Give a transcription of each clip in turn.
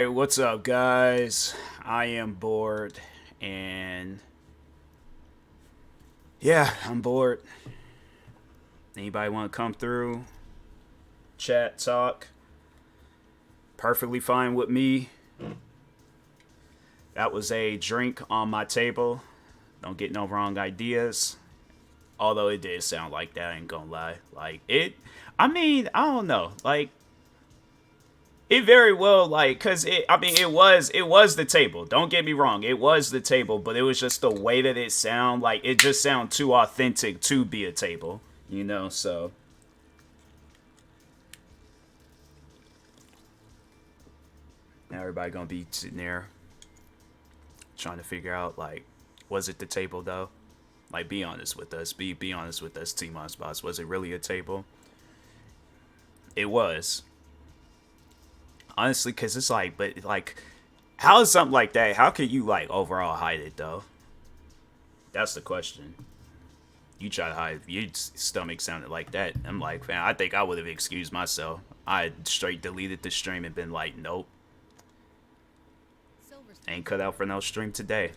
Hey, what's up, guys? I am bored, and yeah, I'm bored. Anybody want to come through, chat, talk? Perfectly fine with me. That was a drink on my table. Don't get no wrong ideas. Although it did sound like that, I ain't gonna lie. Like, I mean, I don't know. Like, it very well, like, cause it was the table. Don't get me wrong, it was the table, but it was just the way that it sound, like it just sound too authentic to be a table, you know. So now everybody gonna be sitting there trying to figure out, like, was it the table though? Like, be honest with us. Be honest with us, TMossBoss. Was it really a table? It was, honestly, cause it's like, but like, how is something like that? How could you like overall hide it though? That's the question. You try to hide your stomach sounded like that. I'm like, man, I think I would have excused myself. I straight deleted the stream and been like, nope, ain't cut out for no stream today.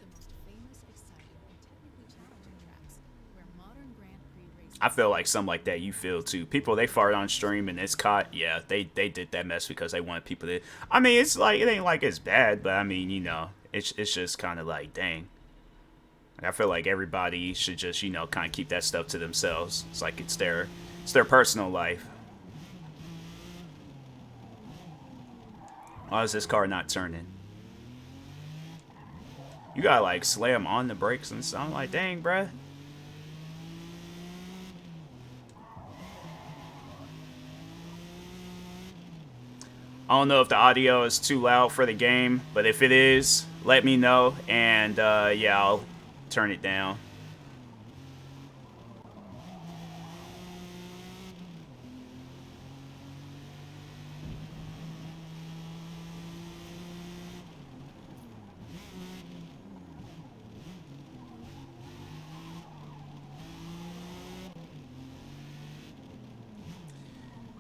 I feel like something like that you feel too. People, they fart on stream and it's caught. Yeah, they did that mess because they wanted people to. I mean, it's like it ain't like it's bad, but I mean, it's just kind of like, dang. I feel like everybody should just kind of keep that stuff to themselves. It's like it's their personal life. Why is this car not turning? You gotta like slam on the brakes and stuff. I'm like, dang, bruh. I don't know if the audio is too loud for the game, but if it is, let me know, and yeah, I'll turn it down.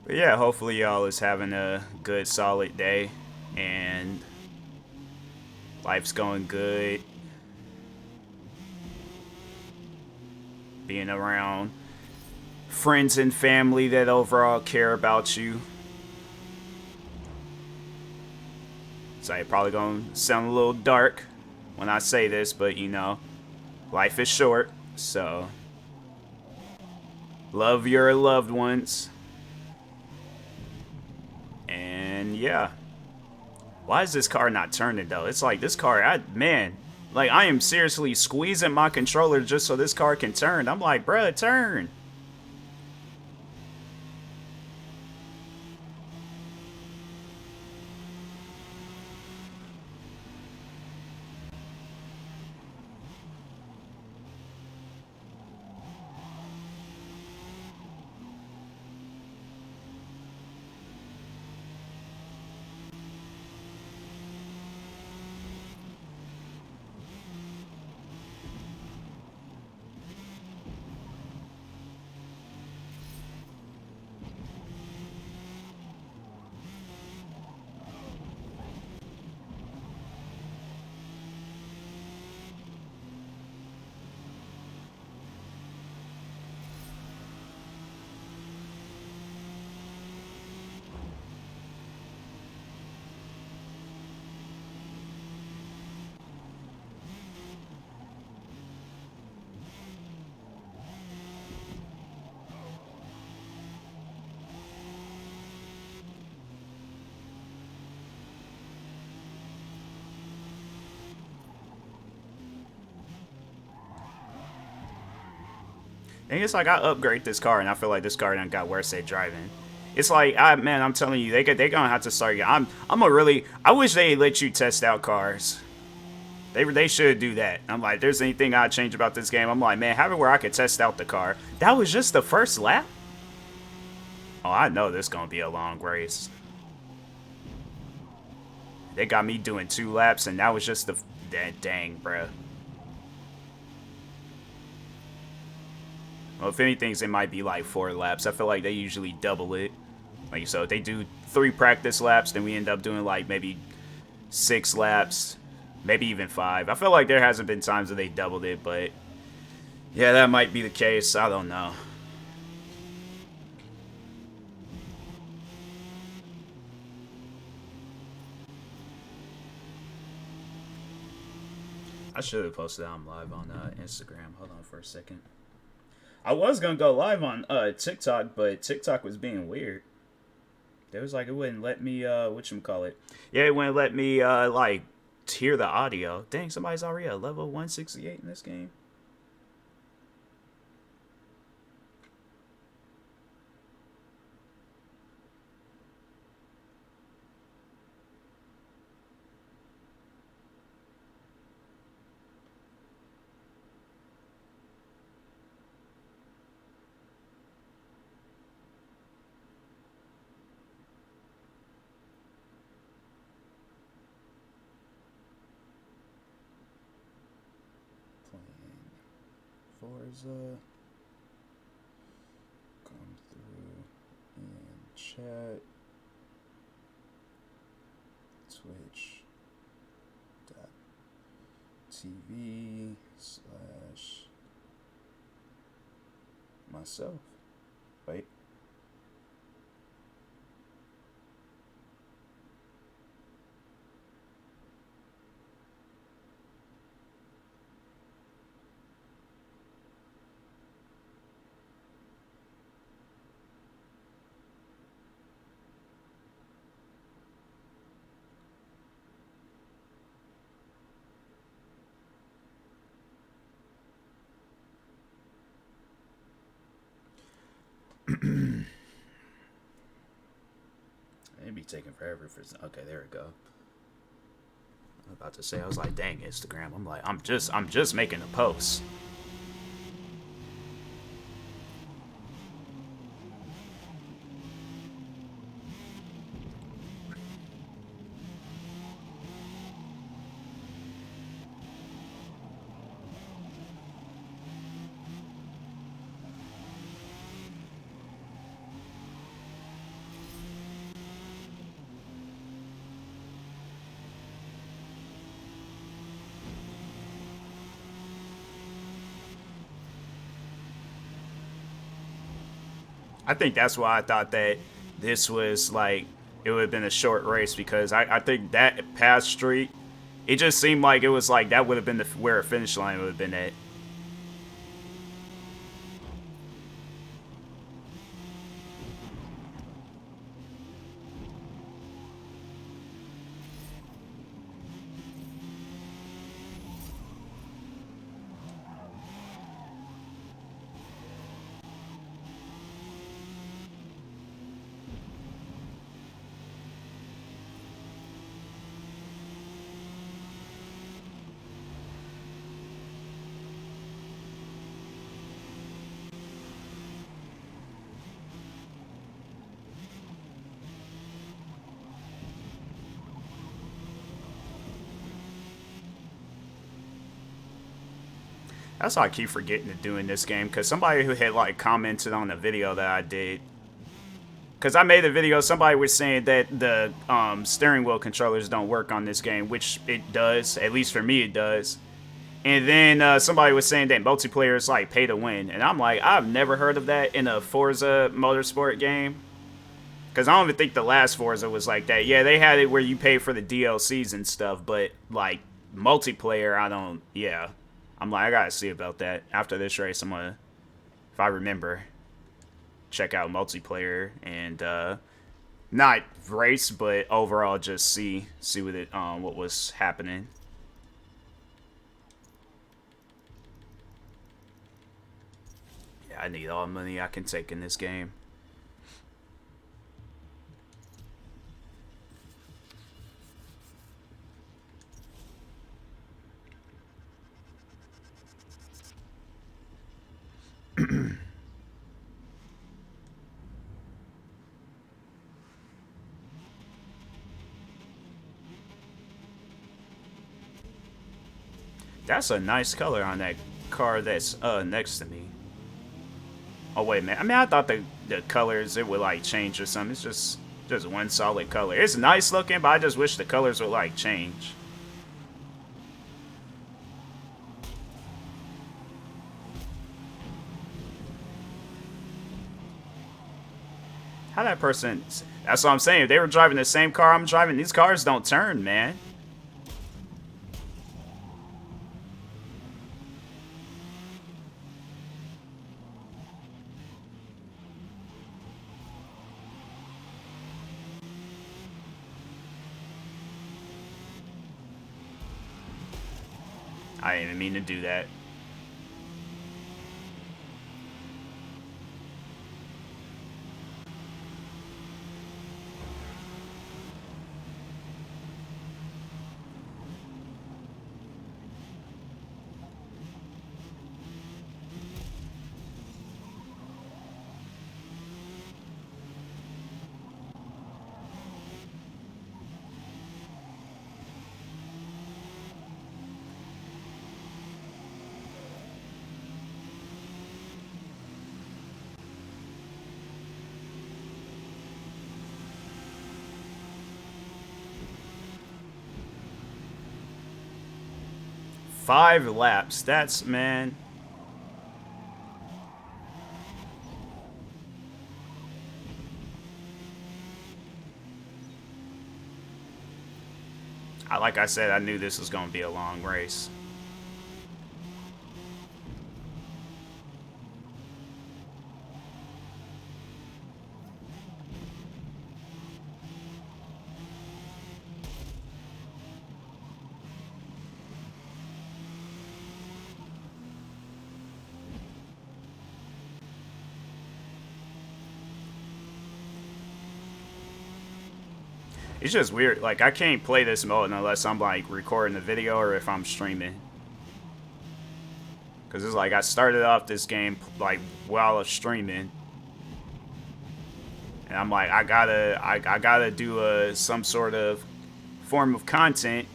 But yeah, hopefully y'all is having a good, solid day, and life's going good. Being around friends and family that overall care about you. So it's probably gonna sound a little dark when I say this, but life is short, so love your loved ones. And yeah. Why is this car not turning though? It's like this car, man, like I am seriously squeezing my controller just so this car can turn. I'm like, bruh, turn. And it's like I upgrade this car, and I feel like this car done got worse at driving. It's like, man, I'm telling you, they gonna have to start. I wish they let you test out cars. They should do that. I'm like, there's anything I'd change about this game. I'm like, man, have it where I could test out the car. That was just the first lap. Oh, I know this gonna be a long race. They got me doing 2 laps, and that was just the dang, bruh. Well, if anything, it might be like 4 laps. I feel like they usually double it. Like, so if they do 3 practice laps, then we end up doing like maybe 6 laps, maybe even 5. I feel like there hasn't been times that they doubled it, but yeah, that might be the case. I don't know. I should have posted I'm live on Instagram. Hold on for a second. I was gonna go live on TikTok, but TikTok was being weird. It was like it wouldn't let me whatchamacallit. Yeah, it wouldn't let me like hear the audio. Dang, somebody's already at level 168 in this game. Forza, come through and chat, twitch.tv/myself. Wait. It'd be taking forever for. Okay, there we go. I'm about to say, I was like, dang, Instagram. I'm just making a post. I think that's why I thought that this was like it would have been a short race because I think that past street, it just seemed like it was like that would have been where a finish line would have been at. That's why I keep forgetting to do in this game, because somebody who had like commented on the video that I did, because I made a video, somebody was saying that the steering wheel controllers don't work on this game, which it does, at least for me it does. And then somebody was saying that multiplayer is like pay to win, and I'm like, I've never heard of that in a Forza Motorsport game. Because I don't even think the last Forza was like that. Yeah, they had it where you pay for the DLCs and stuff, but like multiplayer, I don't, yeah. I'm like, I gotta see about that. After this race, I'm gonna, if I remember, check out multiplayer and not race, but overall just see what was happening. Yeah, I need all the money I can take in this game. That's a nice color on that car that's next to me. Oh wait a minute. I mean, I thought the colors it would like change or something. It's just Just one solid color. It's nice looking, but I just wish the colors would like change. How that person... That's what I'm saying. If they were driving the same car I'm driving, these cars don't turn, man. I didn't even mean to do that. Five laps. That's, man. Like I said, I knew this was going to be a long race. It's just weird. Like, I can't play this mode unless I'm, like, recording the video or if I'm streaming. Because it's like I started off this game, like, while I was streaming. And I'm like, I gotta do some sort of form of content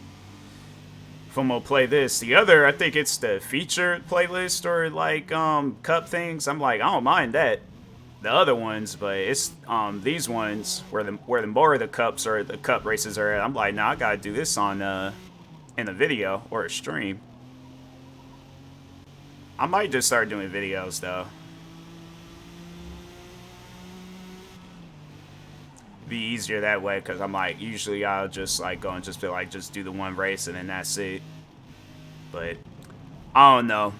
if I'm gonna play this. The other, I think it's the featured playlist or, like, cup things. I'm like, I don't mind that. The other ones, but it's these ones where the more of the cups or the cup races are at. I'm like, nah, I gotta do this on in a video or a stream. I might just start doing videos though. Be easier that way because I'm like, usually I'll just like go and just be like, just do the one race and then that's it. But I don't know.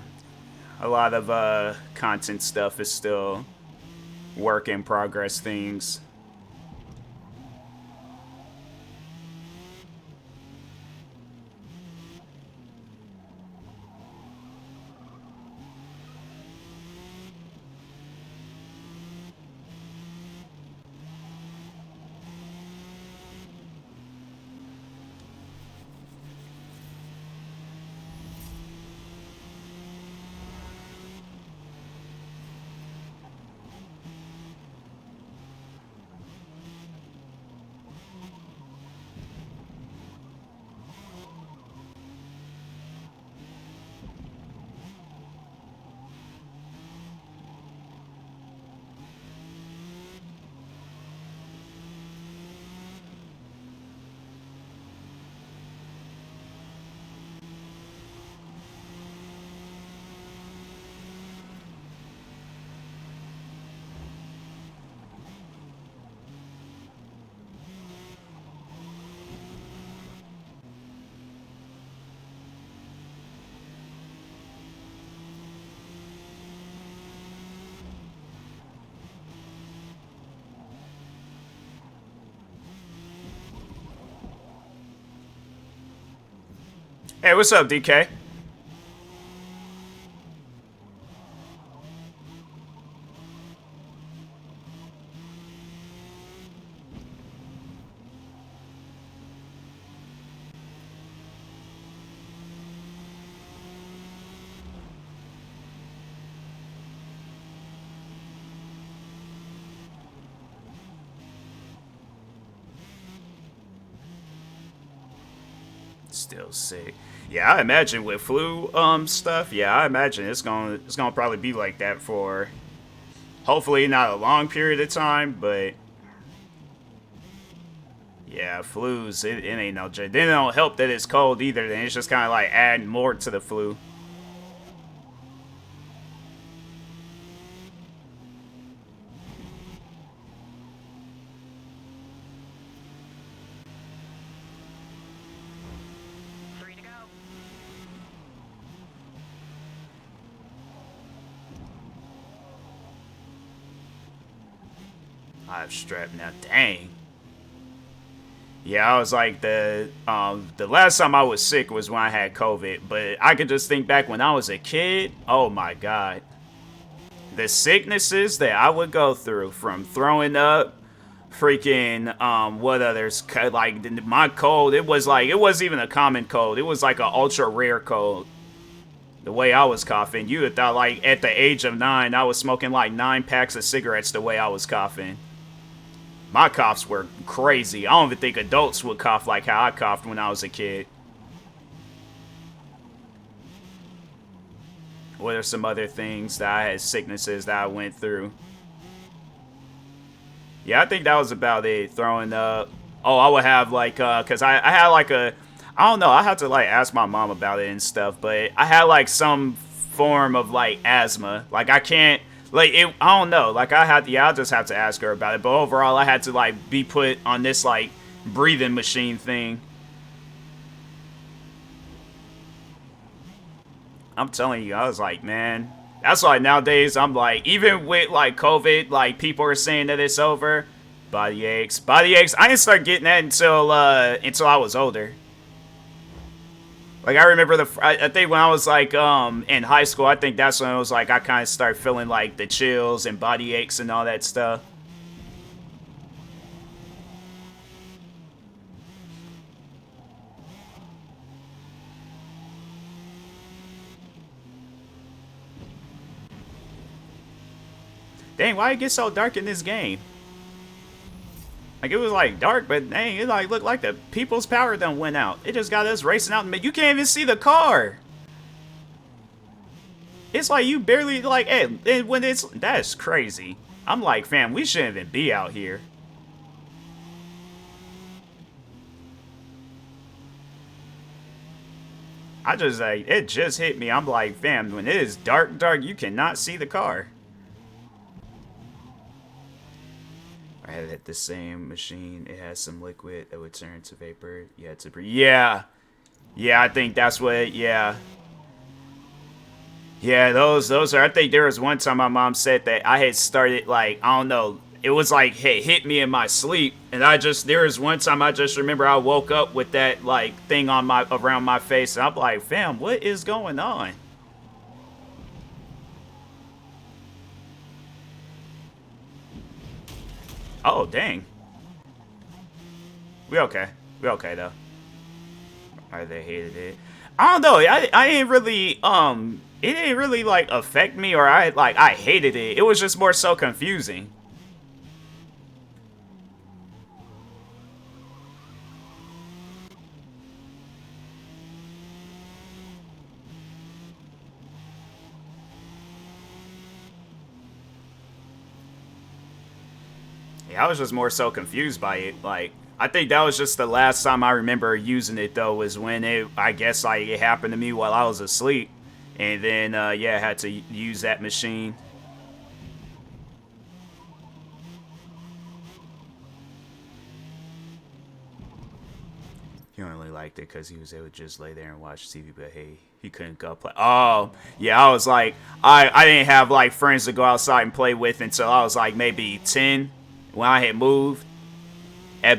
A lot of content stuff is still work in progress things. Hey, what's up, DK? Still sick. Yeah, I imagine with flu stuff, yeah, I imagine it's gonna probably be like that for hopefully not a long period of time, but Yeah, flus, it ain't no joke. Then it don't help that it's cold either. Then it's just kind of like adding more to the flu. I have strep now. Dang. Yeah, I was like the last time I was sick was when I had COVID, but I could just think back when I was a kid. Oh my god, the sicknesses that I would go through from throwing up, freaking what others like my cold. It was like it wasn't even a common cold. It was like an ultra rare cold. The way I was coughing, you would thought like at the age of 9, I was smoking like 9 packs of cigarettes. The way I was coughing. My coughs were crazy. I don't even think adults would cough like how I coughed when I was a kid. What are some other things that I had sicknesses that I went through? Yeah, I think that was about it. Throwing up. Oh, I would have like, cause I had like I don't know. I have to like ask my mom about it and stuff. But I had like some form of like asthma. Like I can't. Like it, I don't know. Like I had, yeah, I'll just have to ask her about it. But overall, I had to like be put on this like breathing machine thing. I'm telling you, I was like, man, that's why nowadays I'm like, even with like COVID, like people are saying that it's over. Body aches, body aches. I didn't start getting that until I was older. Like I remember I think when I was like in high school, I think that's when it was like I kind of started feeling like the chills and body aches and all that stuff. Dang, why it get so dark in this game? Like it was like dark, but dang, it like looked like the people's power done went out. It just got us racing out, and you can't even see the car. It's like you barely like, hey, when it's that's crazy. I'm like, fam, we shouldn't even be out here. I just like it just hit me. I'm like, fam, when it is dark, dark, you cannot see the car. I had it at the same machine. It has some liquid that would turn to vapor. You had to breathe. Yeah, yeah, I think that's what. Yeah, yeah, those are. I think there was one time my mom said that I had started like I don't know. It was like hey, hit me in my sleep, and there was one time I just remember I woke up with that like thing on my around my face, and I'm like, fam, what is going on? Oh dang, we okay, we okay though. They hated it. I don't know. I didn't really it didn't really like affect me or I hated it. It was just more so confusing. Yeah, I was just more so confused by it. Like I think that was just the last time I remember using it though was when I guess like it happened to me while I was asleep. And then yeah, I had to use that machine. He only liked it because he was able to just lay there and watch TV. But hey, he couldn't go play. Oh, yeah. I was like, I didn't have like friends to go outside and play with until I was like maybe 10 when I had moved. At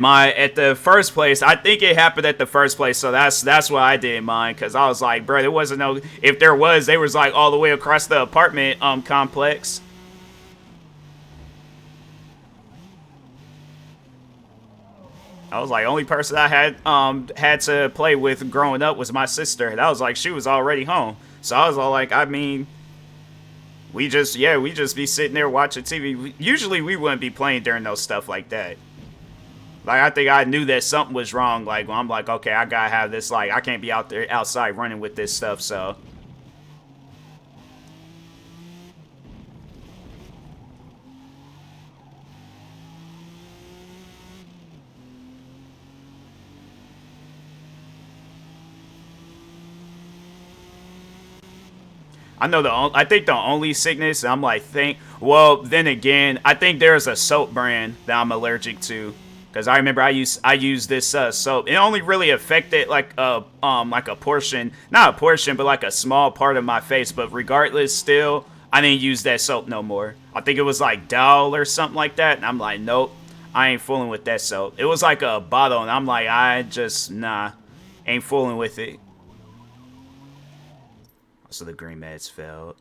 the first place, I think it happened at the first place, so that's why I didn't mind because I was like, bro, there wasn't no. If there was, they was like all the way across the apartment complex. I was like, only person I had to play with growing up was my sister. And I was like, she was already home. So I was all like, I mean, we just be sitting there watching TV. Usually we wouldn't be playing during those stuff like that. Like I think I knew that something was wrong. Like I'm like, okay, I gotta have this. Like I can't be out there outside running with this stuff. So I know I think the only sickness I'm like well then again I think there's a soap brand that I'm allergic to because I remember I used this soap. It only really affected like a portion, not a portion, but like a small part of my face. But regardless, still I didn't use that soap no more. I think it was like Dow or something like that, and I'm like, nope, I ain't fooling with that soap. It was like a bottle, and I'm like, I just ain't fooling with it. So the green meds failed.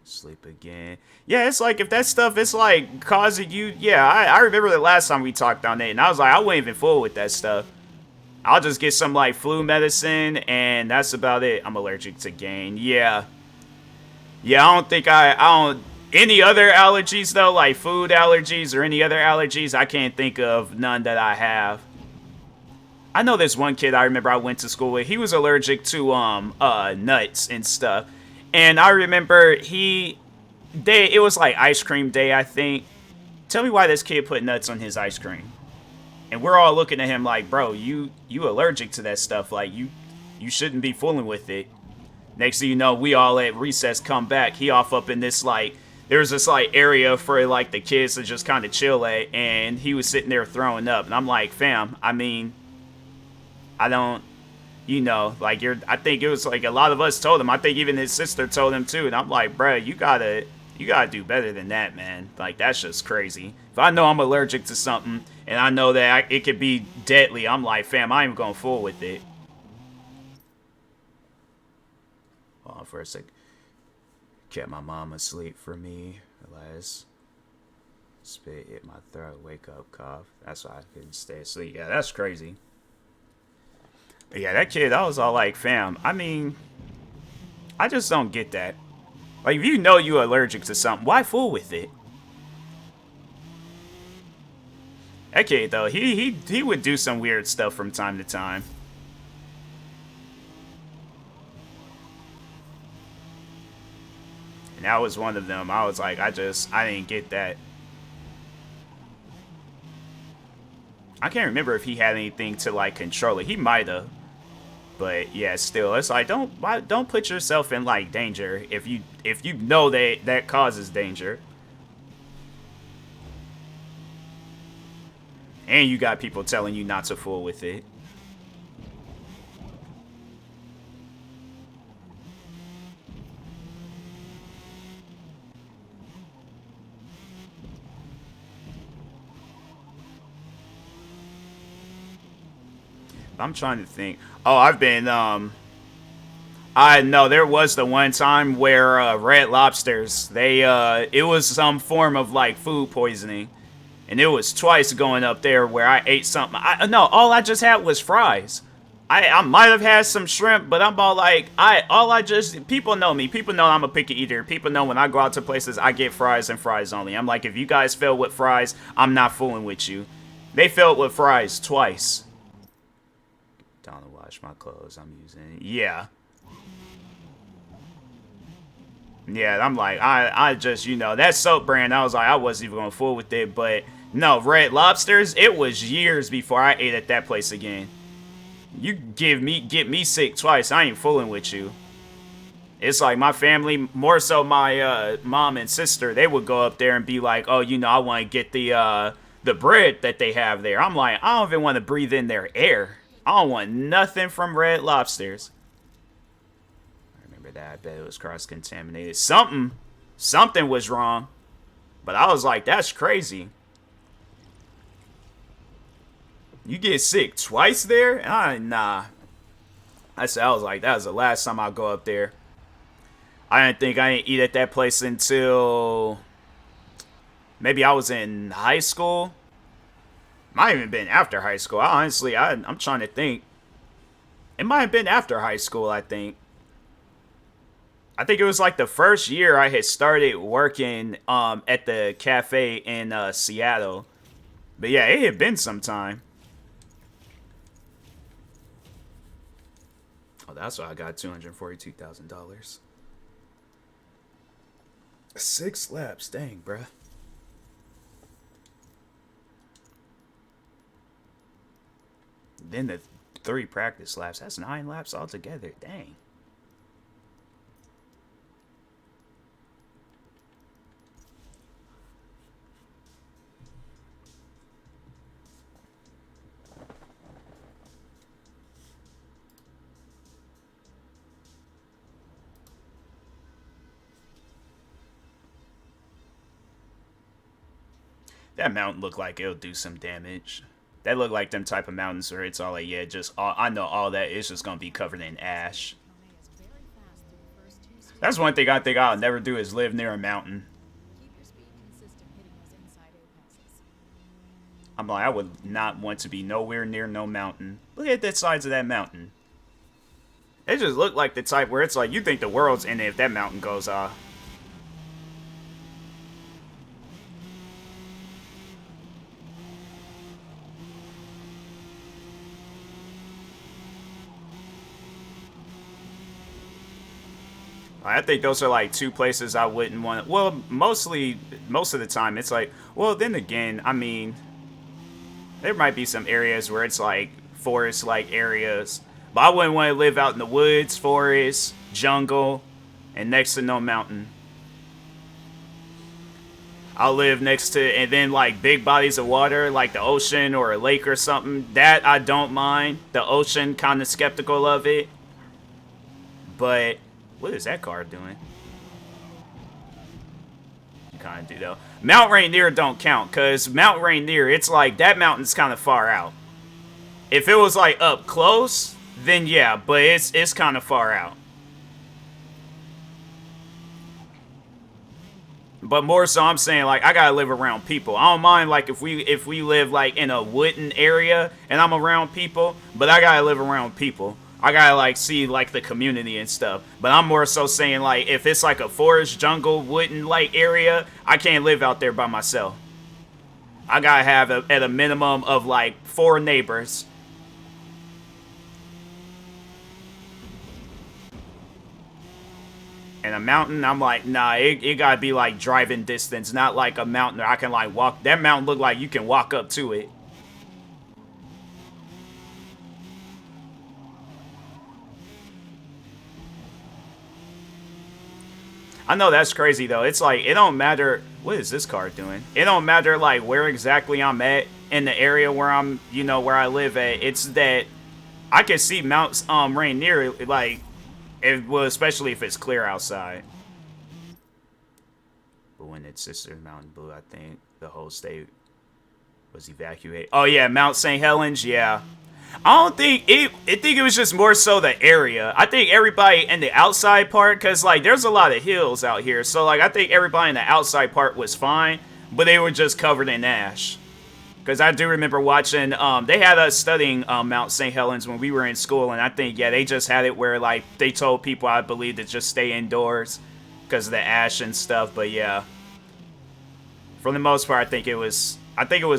Sleep again. Yeah, it's like if that stuff is like causing you. Yeah, I remember the last time we talked on it, and I was like, I wouldn't even fool with that stuff. I'll just get some like flu medicine, and that's about it. I'm allergic to gain. Yeah, yeah. I don't think I don't. Any other allergies though, like food allergies or any other allergies, I can't think of none that I have. I know this one kid I remember I went to school with. He was allergic to nuts and stuff. And I remember it was like ice cream day, I think. Tell me why this kid put nuts on his ice cream. And we're all looking at him like, bro, you allergic to that stuff. Like you shouldn't be fooling with it. Next thing you know, we all at recess come back. He off up in this like there's this like area for like the kids to just kind of chill at, and he was sitting there throwing up. And I'm like, fam, I mean, I don't, like I think it was like a lot of us told him. I think even his sister told him too. And I'm like, bruh, you gotta do better than that, man. Like, that's just crazy. If I know I'm allergic to something and I know that it could be deadly, I'm like, fam, I ain't gonna fool with it. Hold on for a sec. Kept my mom asleep for me. Last spit hit my throat, wake up, cough. That's why I couldn't stay asleep. Yeah, that's crazy. But yeah, that kid, I was all like, fam, I mean, I just don't get that. Like, if you know you're allergic to something, why fool with it? That kid, though, he would do some weird stuff from time to time. And that was one of them. I was like, I didn't get that. I can't remember if he had anything to, like, control it. He might have. But yeah, still, it's like don't put yourself in like danger if you know that causes danger. And you got people telling you not to fool with it. I'm trying to think. Oh, I've been I know there was the one time where Red Lobsters, it was some form of like food poisoning. And it was twice going up there where I ate something. No, all I just had was fries. I might have had some shrimp, but I'm all like, people know me. People know I'm a picky eater. People know when I go out to places, I get fries and fries only. I'm like, if you guys fail with fries, I'm not fooling with you. They failed with fries twice. Down to wash my clothes. I'm using, yeah. Yeah, I'm like, I just, that soap brand, I was like, I wasn't even going to fool with it, but no, Red Lobsters, it was years before I ate at that place again. You get me sick twice, I ain't fooling with you. It's like my family, more so my mom and sister, they would go up there and be like, oh, I want to get the bread that they have there. I'm like, I don't even want to breathe in their air. I don't want nothing from Red Lobsters. I remember that. I bet it was cross-contaminated. Something was wrong. But I was like, that's crazy. You get sick twice there? Nah. I was like, that was the last time I'll go up there. I didn't eat at that place until maybe I was in high school. Might have even been after high school. I'm trying to think. It might have been after high school, I think. I think it was like the first year I had started working at the cafe in Seattle. But yeah, it had been some time. Oh, that's why I got $242,000. 6 laps, dang, bruh. Then the 3 practice laps. That's 9 laps altogether. Dang. That mountain look like it'll do some damage. That look like them type of mountains where it's all like, yeah, just I know all that is just gonna be covered in ash. That's one thing I think I'll never do is live near a mountain. I'm like, I would not want to be nowhere near no mountain. Look at the sides of that mountain. They just look like the type where it's like, you think the world's in it if that mountain goes off. I think those are like two places I wouldn't want. Well, most of the time, it's like, well, then again, I mean, there might be some areas where it's like forest-like areas, but I wouldn't want to live out in the woods, forest, jungle, and next to no mountain. I'll live next to, and then like big bodies of water, like the ocean or a lake or something. That I don't mind. The ocean, kind of skeptical of it, but. What is that car doing? You kind of do, though. Mount Rainier don't count, because Mount Rainier, it's like, that mountain's kind of far out. If it was, like, up close, then yeah, but it's kind of far out. But more so, I'm saying, like, I gotta live around people. I don't mind, like, if we live, like, in a wooden area, and I'm around people, but I gotta live around people. I gotta, like, see, like, the community and stuff. But I'm more so saying, like, if it's, like, a forest, jungle, wooden, like, area, I can't live out there by myself. I gotta have, at a minimum of, like, 4 neighbors. And a mountain, I'm like, nah, it gotta be, like, driving distance, not, like, a mountain where I can, like, walk. That mountain look like you can walk up to it. I know that's crazy, though. It's like, it don't matter. What is this car doing? It don't matter, like, where exactly I'm at in the area where I'm, you know, where I live at. It's that I can see Mount Rainier, like, well, especially if it's clear outside. But when it's Sister Mountain Blue, I think the whole state was evacuated. Oh, yeah, Mount St. Helens, yeah. I don't think I think it was just more so the area. I think everybody in the outside part, because, like, there's a lot of hills out here. So, like, I think everybody in the outside part was fine, but they were just covered in ash. Because I do remember watching, they had us studying Mount St. Helens when we were in school, and I think, yeah, they just had it where, like, they told people, I believe, to just stay indoors because of the ash and stuff. But, yeah, for the most part, I think it was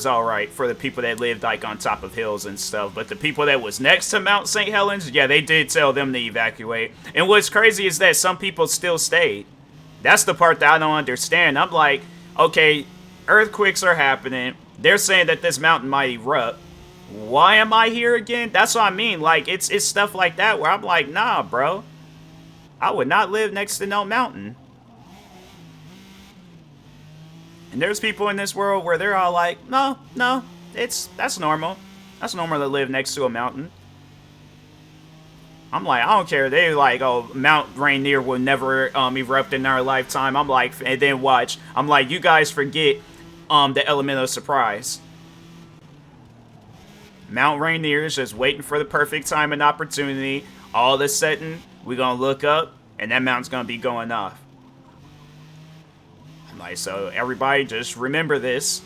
all right for the people that lived, like, on top of hills and stuff. But the people that was next to Mount St. Helens, yeah, they did tell them to evacuate. And what's crazy is that some people still stayed. That's the part that I don't understand. I'm like, okay, earthquakes are happening. They're saying that this mountain might erupt. Why am I here again? That's what I mean. Like, it's stuff like that where I'm like, nah, bro. I would not live next to no mountain. And there's people in this world where they're all like, no, that's normal. That's normal to live next to a mountain. I'm like, I don't care. They like, oh, Mount Rainier will never erupt in our lifetime. I'm like, and then watch. I'm like, you guys forget the element of surprise. Mount Rainier is just waiting for the perfect time and opportunity. All of a sudden, we're going to look up, and that mountain's going to be going off. Like, so everybody just remember this.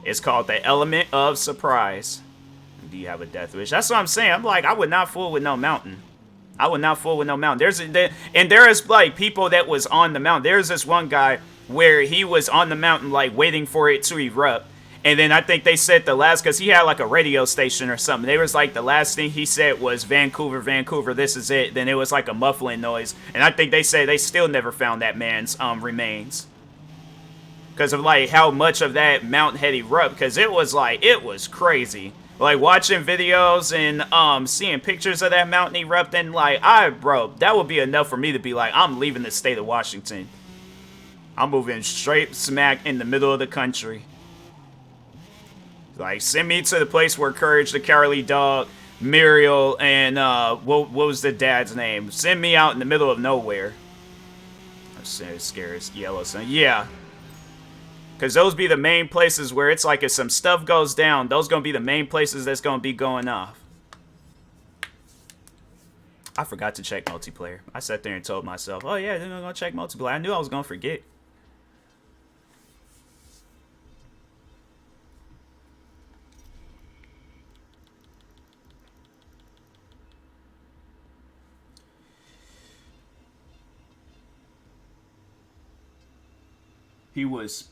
It's called the element of surprise. Do you have a death wish? That's what I'm saying. I'm like, I would not fool with no mountain. I would not fool with no mountain. There is like people that was on the mountain. There's this one guy where he was on the mountain, like waiting for it to erupt. And then I think they said the last, because he had like a radio station or something. They was like, the last thing he said was Vancouver, Vancouver, this is it. Then it was like a muffling noise. And I think they say they still never found that man's remains. Because of, like, how much of that mountain had erupted. Because it was, like, it was crazy. Like, watching videos and seeing pictures of that mountain erupting, like, bro, that would be enough for me to be like, I'm leaving the state of Washington. I'm moving straight smack in the middle of the country. Like, send me to the place where Courage the Cowardly Dog, Muriel, and, what was the dad's name? Send me out in the middle of nowhere. I'm scared. Yellowstone. Yeah. Because those be the main places where it's like if some stuff goes down, those going to be the main places that's going to be going off. I forgot to check multiplayer. I sat there and told myself, oh yeah, they're going to check multiplayer. I knew I was going to forget. He was...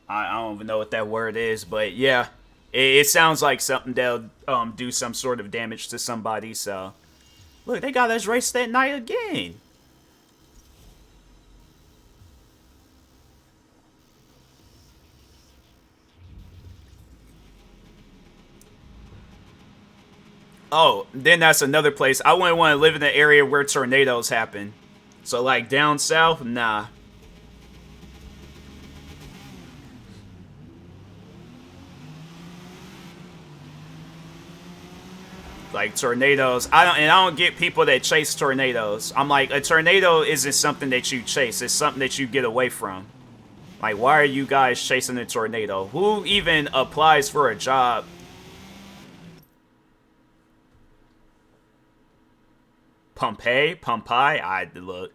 I don't even know what that word is, but yeah. It sounds like something that'll do some sort of damage to somebody, so... Look, they got us race that night again. Oh, then that's another place. I wouldn't want to live in the area where tornadoes happen. So, like, down south, nah. Like, tornadoes. I don't get people that chase tornadoes. I'm like, a tornado isn't something that you chase. It's something that you get away from. Like, why are you guys chasing a tornado? Who even applies for a job? Pompeii? I look.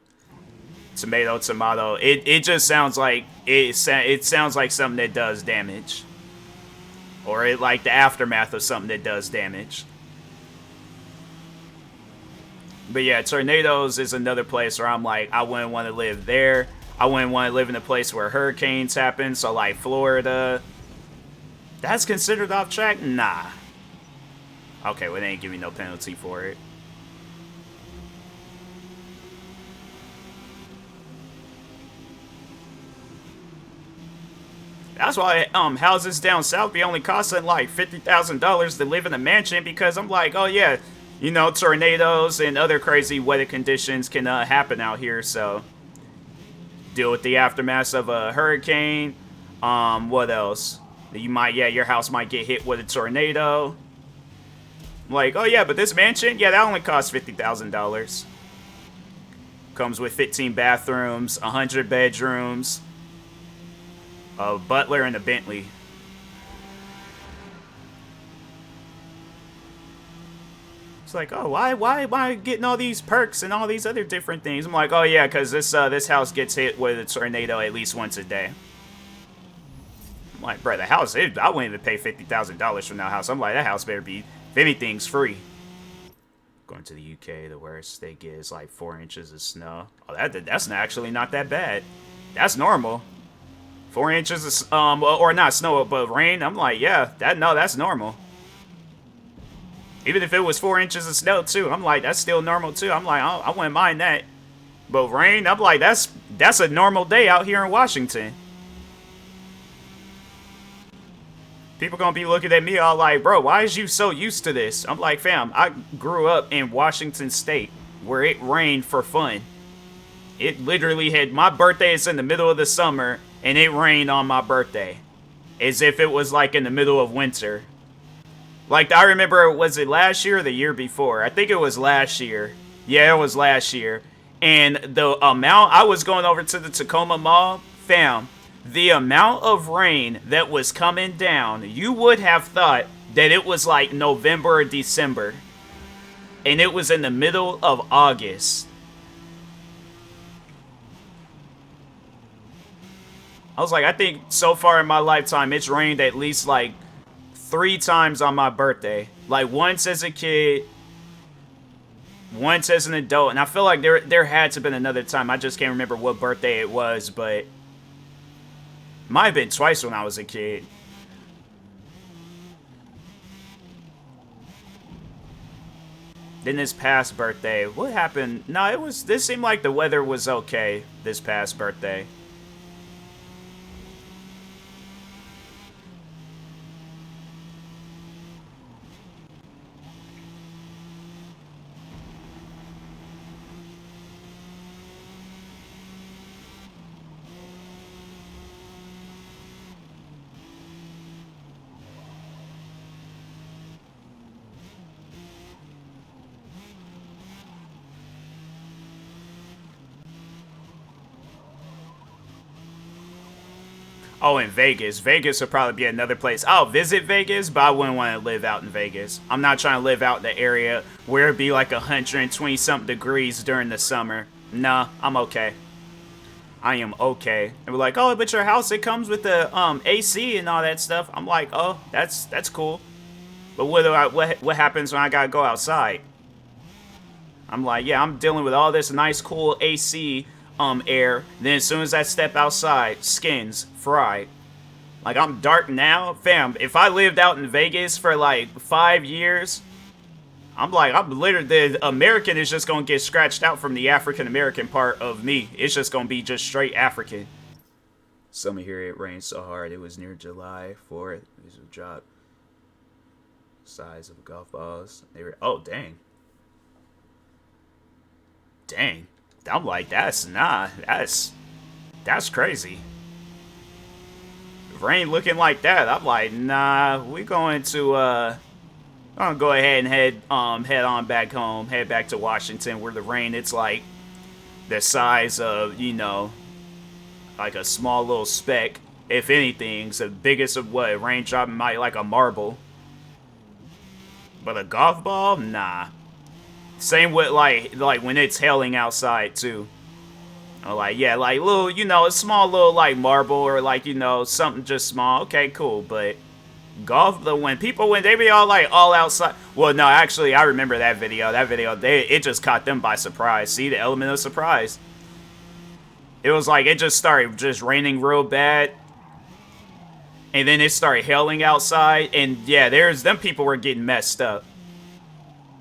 Tomato. It just sounds like it sounds like something that does damage. Or it like the aftermath of something that does damage. But yeah, tornadoes is another place where I'm like, I wouldn't want to live there. I wouldn't want to live in a place where hurricanes happen. So like Florida. That's considered off track? Nah. Okay, well they ain't giving me no penalty for it. That's why houses down south be only costing like $50,000 to live in a mansion, because I'm like, oh yeah, you know, tornadoes and other crazy weather conditions can happen out here, so deal with the aftermath of a hurricane. What else? Your house might get hit with a tornado. Like, oh yeah, but this mansion, yeah, that only costs $50,000. Comes with 15 bathrooms, 100 bedrooms, a butler, and a Bentley. It's like, oh, why am I getting all these perks and all these other different things? I'm like, oh yeah, because this house gets hit with a tornado at least once a day. I'm like, bro, the house, I wouldn't even pay $50,000 from that house. I'm like, that house better be, if anything's, free. Going to the UK, the worst they get is like 4 inches of snow. Oh, that's actually not that bad. That's normal. 4 inches of, or not snow, but rain. I'm like, yeah, that's normal. Even if it was 4 inches of snow too, I'm like, that's still normal too. I'm like, I wouldn't mind that. But rain, I'm like, that's a normal day out here in Washington. People gonna be looking at me all like, bro, why is you so used to this? I'm like, fam, I grew up in Washington State where it rained for fun. It literally had, my birthday is in the middle of the summer and it rained on my birthday. As if it was like in the middle of winter. Like, I remember, was it last year or the year before? I think it was last year. Yeah, it was last year. And the amount, I was going over to the Tacoma Mall, fam, the amount of rain that was coming down, you would have thought that it was like November or December. And it was in the middle of August. I was like, I think so far in my lifetime, it's rained at least like 3 times on my birthday. Like once as a kid, once as an adult, and I feel like there had to have been another time. I just can't remember what birthday it was, but might have been twice when I was a kid. Then this past birthday, what happened? No, this seemed like the weather was okay this past birthday. Oh, in Vegas. Vegas would probably be another place. I'll visit Vegas, but I wouldn't want to live out in Vegas. I'm not trying to live out in the area where it'd be like 120-something degrees during the summer. Nah, I'm okay. I am okay. And we're like, oh, but your house, it comes with the AC and all that stuff. I'm like, oh, that's cool. But what happens when I gotta go outside? I'm like, yeah, I'm dealing with all this nice, cool AC air. Then as soon as I step outside, skins fried. Like, I'm dark now, fam. If I lived out in Vegas for like 5 years, I'm literally, the American is just gonna get scratched out from the African American part of me. It's just gonna be just straight African. Some here it rained so hard it was near July 4th. These would drop size of golf balls. They were, oh dang. Dang. I'm like, that's crazy. Rain looking like that, I'm like, nah, we going to I'm gonna go ahead and head on back home, head back to Washington where the rain, it's like the size of, you know, like a small little speck. If anything, it's the biggest of what, rain dropping might like a marble. But a golf ball? Nah. Same with like when it's hailing outside too. Or like, yeah, like little, you know, a small little like marble or like, you know, something just small. Okay, cool. But golf, when they be all outside. Well, no, actually, I remember that video. It just caught them by surprise. See, the element of surprise. It was like, it just started just raining real bad. And then it started hailing outside. And yeah, them people were getting messed up.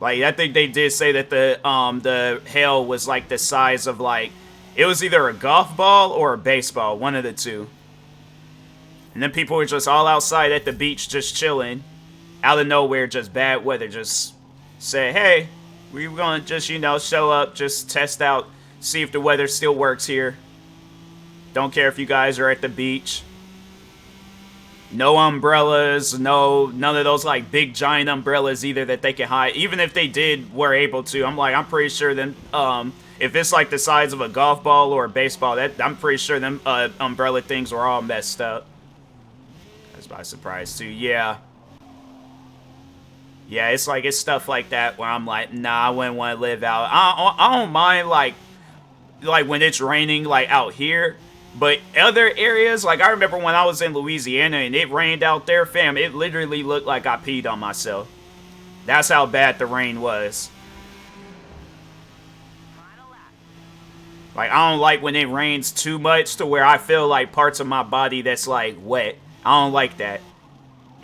Like, I think they did say that the hail was like the size of like, it was either a golf ball or a baseball, one of the two. And then people were just all outside at the beach just chilling. Out of nowhere, just bad weather. Just say, hey, we're going to just, you know, show up, just test out, see if the weather still works here. Don't care if you guys are at the beach. No umbrellas, none of those like big giant umbrellas either that they can hide. Even if they were able to, I'm pretty sure them, if it's like the size of a golf ball or a baseball, I'm pretty sure them umbrella things were all messed up. That's by surprise too. Yeah, it's stuff like that where I'm like, nah, I wouldn't want to live out. I don't mind like when it's raining like out here. But other areas, like I remember when I was in Louisiana and it rained out there, fam, it literally looked like I peed on myself. That's how bad the rain was. Like, I don't like when it rains too much to where I feel like parts of my body that's like wet. I don't like that.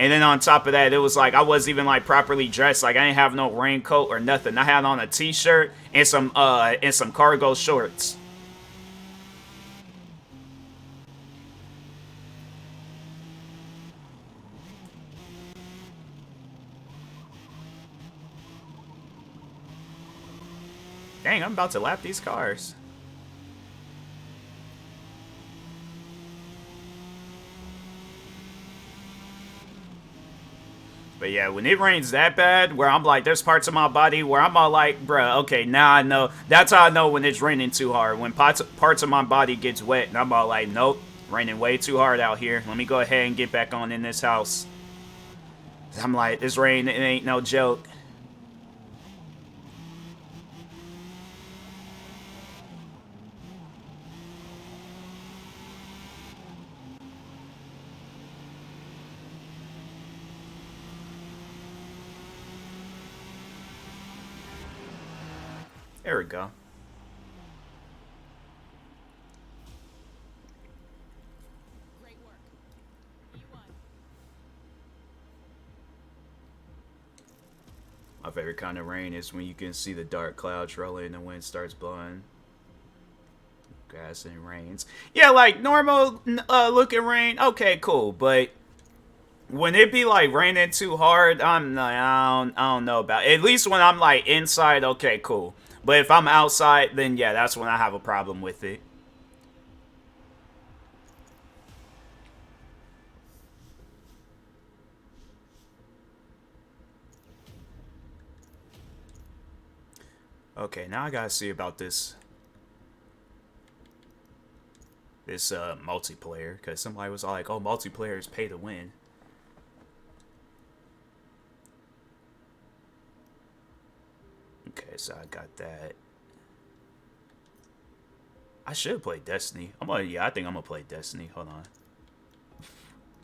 And then on top of that, it was like I wasn't even like properly dressed. Like I didn't have no raincoat or nothing. I had on a t-shirt and some cargo shorts. Dang, I'm about to lap these cars. But yeah, when it rains that bad, where I'm like, there's parts of my body where I'm all like, bruh, okay, now I know. That's how I know when it's raining too hard. When parts of my body gets wet, and I'm all like, nope, raining way too hard out here. Let me go ahead and get back on in this house. I'm like, this rain, it ain't no joke. There we go. Great work. You won. My favorite kind of rain is when you can see the dark clouds rolling and the wind starts blowing. Grass and rains. Yeah, like normal looking rain. Okay, cool. But when it be like raining too hard, I'm like, I don't know about it. At least when I'm like inside, okay, cool. But if I'm outside, then yeah, that's when I have a problem with it. Okay, now I gotta see about this this multiplayer, because somebody was like, "Oh, multiplayer is pay to win." Okay, so I got that. I should play Destiny. Yeah, I think I'm gonna play Destiny. Hold on.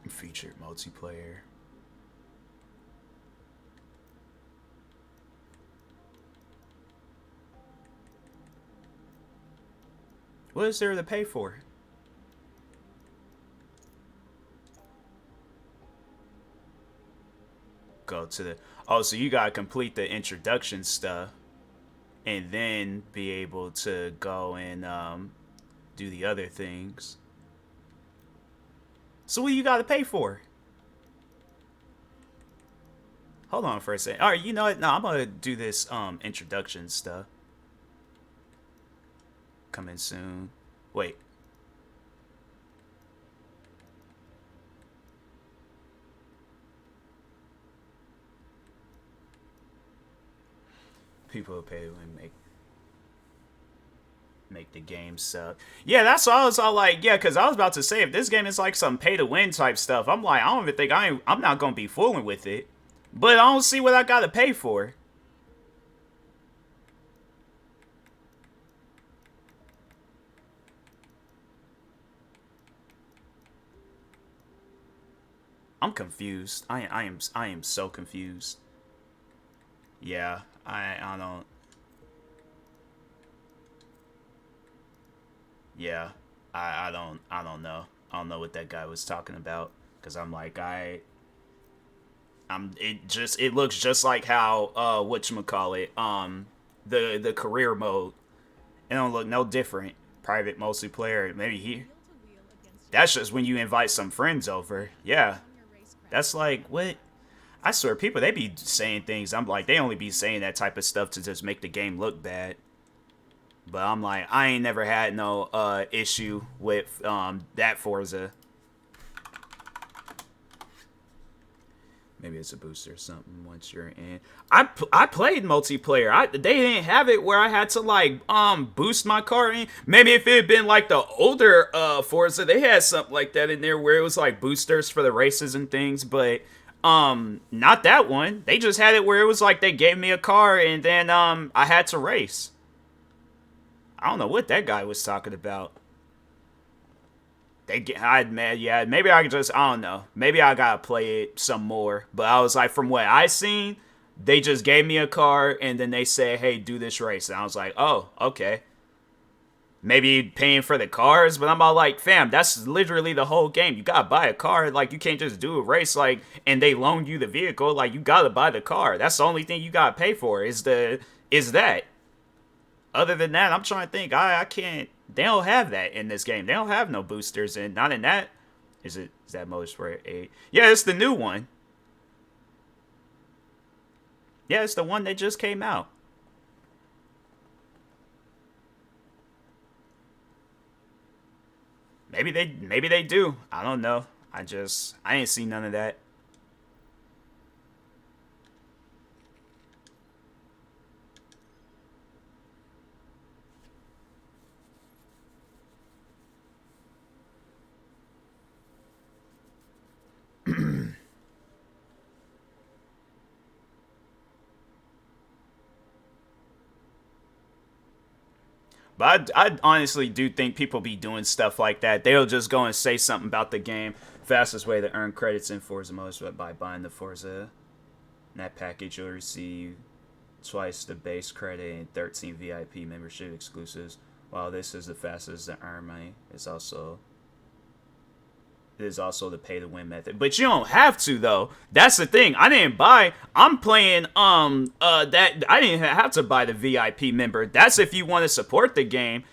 Featured multiplayer. What is there to pay for? Go to the... Oh, so you gotta complete the introduction stuff and then be able to go and do the other things. So what you gotta pay for? Hold on for a second. Alright, you know what? No, I'm gonna do this introduction stuff. Coming soon. Wait. People pay and make the game suck. Yeah, that's what I was all like, yeah, because I was about to say, if this game is like some pay to win type stuff, I'm like, I don't even think I'm not gonna be fooling with it. But I don't see what I gotta pay for. I'm confused. I am so confused. Yeah, I don't. Yeah, I don't know. I don't know what that guy was talking about, because I'm like, it looks just like how whatchamacallit, the career mode. It don't look no different. Private multiplayer, maybe here. Wheel to wheel against That's just when you invite some friends over. Yeah. your racecraft. That's like, what? I swear, people, they be saying things. I'm like, they only be saying that type of stuff to just make the game look bad. But I'm like, I ain't never had no issue with that Forza. Maybe it's a booster or something once you're in. I played multiplayer. They didn't have it where I had to like boost my car in. Maybe if it had been like the older Forza, they had something like that in there where it was like boosters for the races and things, but not that one. They just had it where it was like they gave me a car and then I had to race. I don't know what that guy was talking about. Yeah, maybe I could just, I don't know. Maybe I gotta play it some more. But I was like, from what I seen, they just gave me a car and then they said, hey, do this race. And I was like, oh, okay. Maybe paying for the cars, but I'm all like, fam, that's literally the whole game. You gotta buy a car. Like, you can't just do a race, like, and they loan you the vehicle. Like, you gotta buy the car. That's the only thing you gotta pay for is that. Other than that, I'm trying to think. I can't. They don't have that in this game. They don't have no boosters, and not in that. Is that Motorsport 8? Yeah, it's the new one. Yeah, it's the one that just came out. Maybe they do. I don't know. I ain't seen none of that. But I honestly do think people be doing stuff like that. They'll just go and say something about the game. Fastest way to earn credits in Forza Motorsport by buying the Forza. In that package, you'll receive twice the base credit and 13 VIP membership exclusives. While this is the fastest to earn money, it is also the pay to win method. But you don't have to though. That's the thing. I'm playing that I didn't have to buy the VIP member. That's if you want to support the game.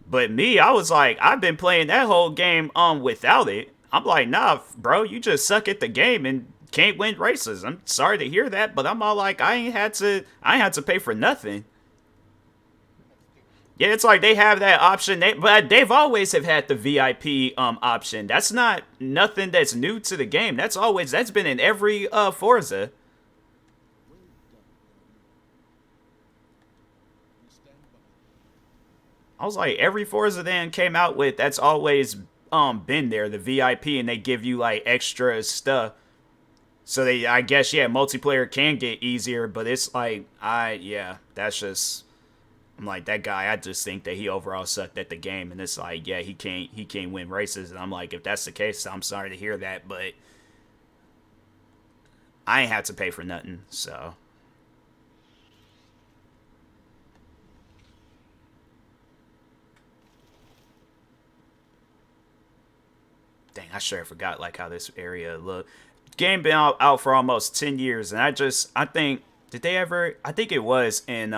But me, I was like, I've been playing that whole game without it. I'm like, nah, bro, you just suck at the game and can't win races. I'm sorry to hear that, but I'm all like, I ain't had to pay for nothing. Yeah, it's like they have that option, but they've always have had the VIP option. That's not nothing that's new to the game. That's been in every Forza. I was like, every Forza then came out with that's always been there, the VIP, and they give you like extra stuff. So they, I guess, yeah, multiplayer can get easier, but it's like, yeah, that's just, I'm like that guy. I just think that he overall sucked at the game, and it's like, yeah, he can't win races, and I'm like, if that's the case, I'm sorry to hear that, but I ain't had to pay for nothing, so. Dang, I sure forgot like how this area looked. Game been out for almost 10 years, and I think did they ever? I think it was in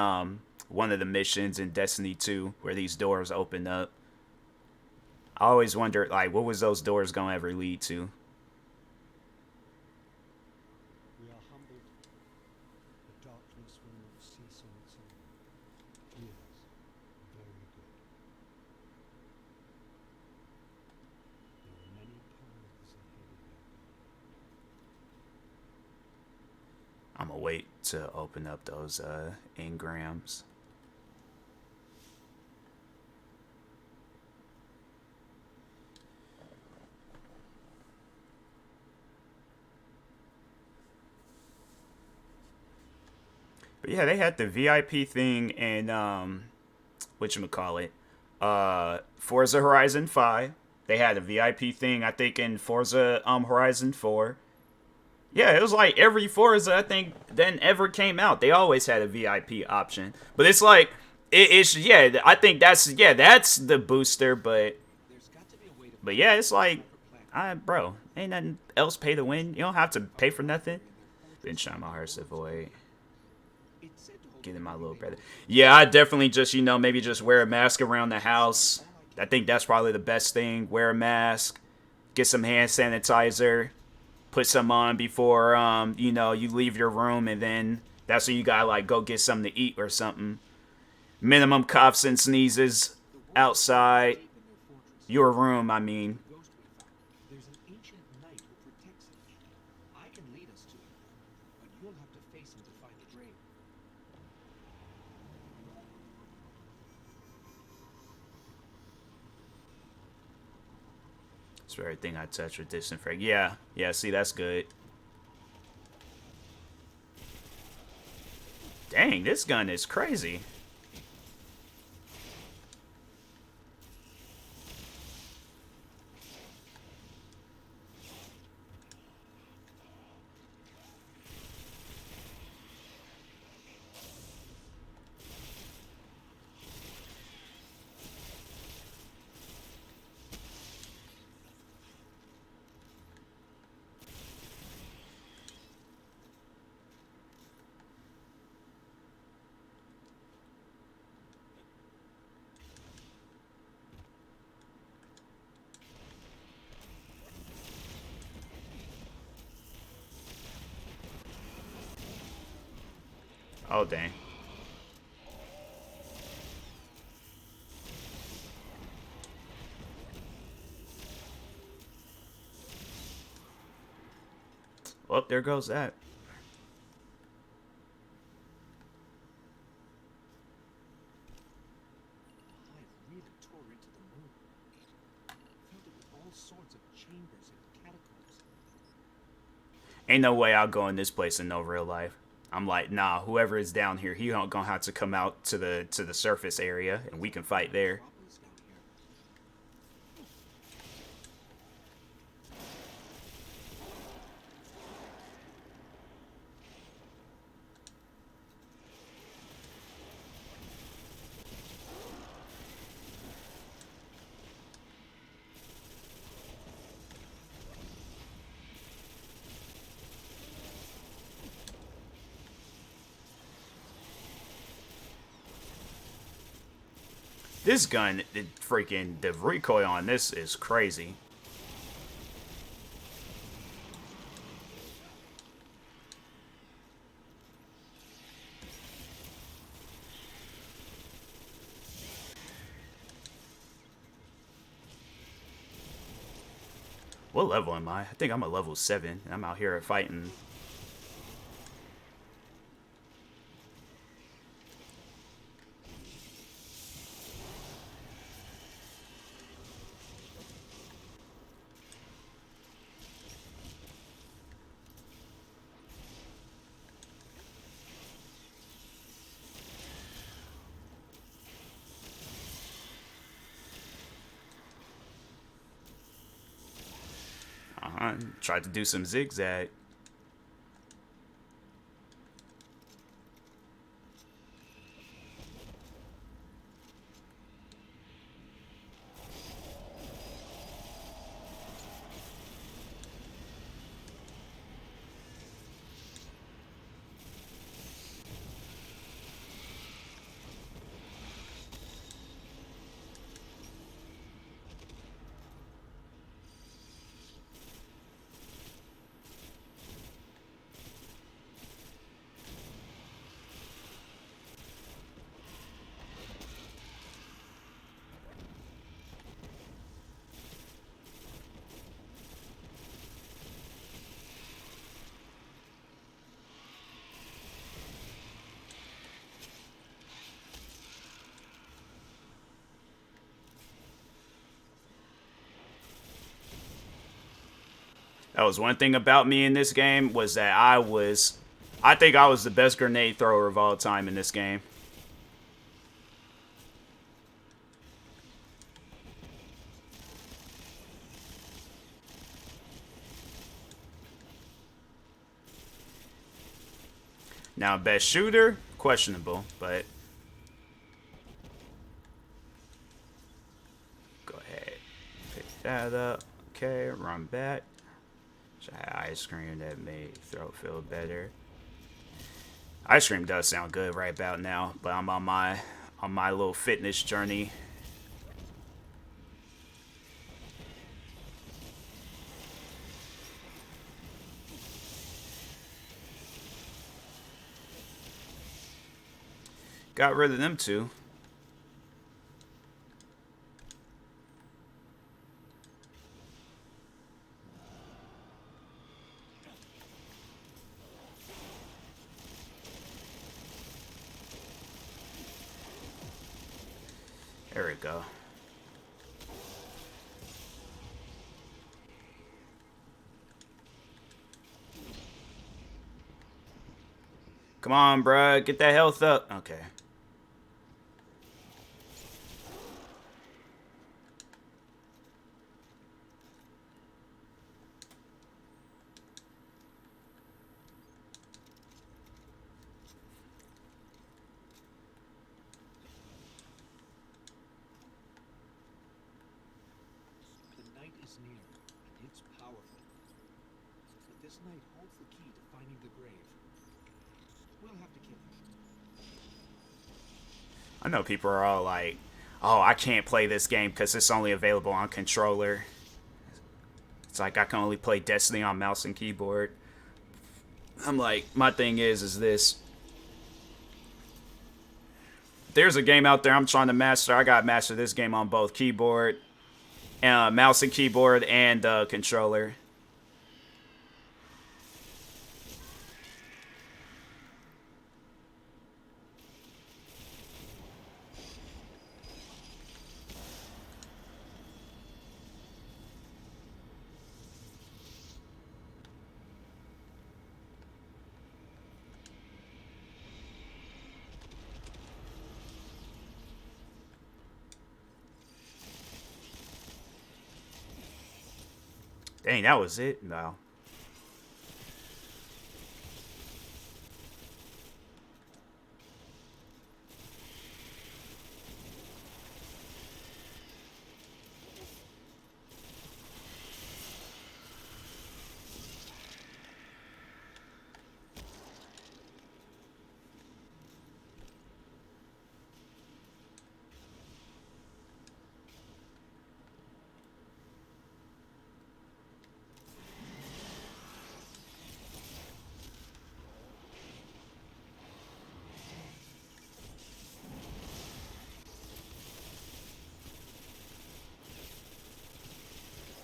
one of the missions in Destiny 2 where these doors opened up. I always wondered like what was those doors gonna ever lead to. We are humbled. The darkness will not cease on its own. Yes, very good. There are many paths ahead of you. I'm gonna wait to open up those engrams. But yeah, they had the VIP thing in whatchamacallit, Forza Horizon 5. They had a VIP thing, I think, in Forza Horizon 4. Yeah, it was like every Forza I think then ever came out. They always had a VIP option. But it's like it's yeah, I think that's the booster, but yeah, it's like I bro, ain't nothing else pay to win. You don't have to pay for nothing. Been trying my hardest to avoid getting my little brother. Yeah, I definitely just, maybe just wear a mask around the house. I think that's probably the best thing. Wear a mask, get some hand sanitizer, put some on before you leave your room, and then that's when you gotta like go get something to eat or something. Minimum coughs and sneezes outside your room, I mean. There's an ancient knight who protects it. I can lead us to him, but you'll have to face him to find the drain. It's for everything I touch with disinfect. Yeah, see, that's good. Dang, this gun is crazy. Oh, dang. Well, there goes that. I've really tore into the moon. Filled it with all sorts of chambers and catacombs. Ain't no way I'll go in this place in no real life. I'm like, nah, whoever is down here, he don't gonna have to come out to the surface area, and we can fight there. Metropolis down here. This gun, the recoil on this is crazy. What level am I? I think I'm a level 7, and I'm out here fighting. Tried to do some zigzag. That was one thing about me in this game, was that I think I was the best grenade thrower of all time in this game. Now, best shooter, questionable, but go ahead, pick that up. Okay, run back. Ice cream that made throat feel better. Ice cream does sound good right about now, but I'm on my little fitness journey. Got rid of them two. There we go. Come on, bruh. Get that health up. Okay. The night is near, and it's powerful. But this night holds the key to finding the grave. We'll have to kill him. I know people are all like, oh, I can't play this game because it's only available on controller. It's like I can only play Destiny on mouse and keyboard. I'm like, my thing is this. There's a game out there I'm trying to master. I got to master this game on both keyboard, mouse and keyboard, and controller. Dang, that was it? No.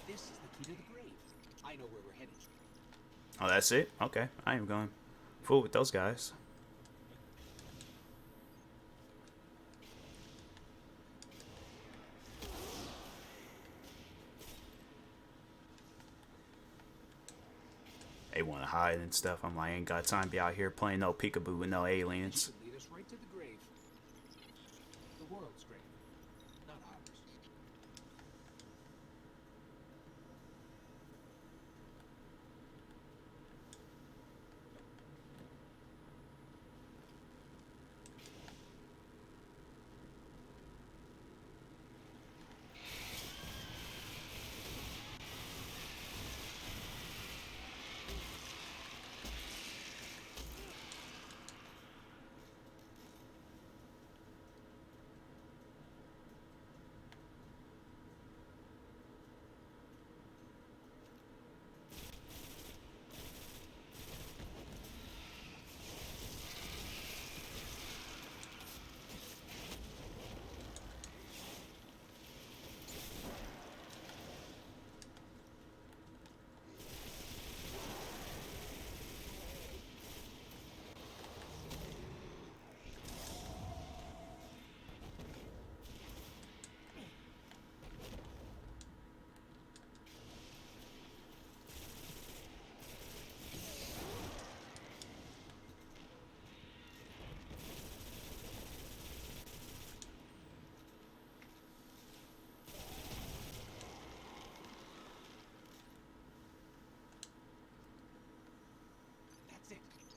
This is the key to the grave. I know where we're headed. Oh, that's it? Okay. I am going fool with those guys. They want to hide and stuff. I'm like, I ain't got time to be out here playing no peekaboo with no aliens. Should lead us right to the grave. The world's grave, not ours.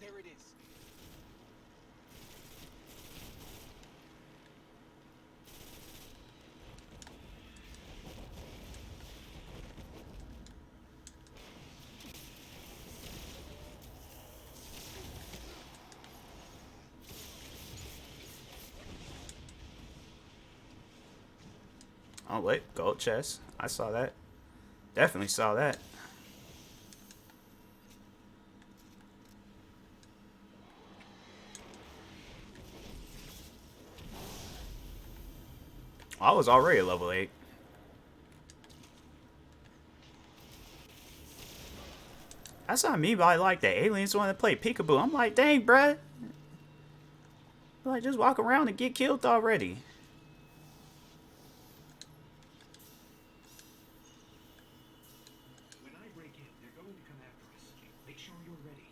There it is. Oh wait, gold chest. I saw that. Definitely saw that. I was already level 8. That's not me, but I like the aliens want to play peekaboo. I'm like, dang, bruh. Like, just walk around and get killed already. When I break in, they're going to come after us. Make sure you're ready.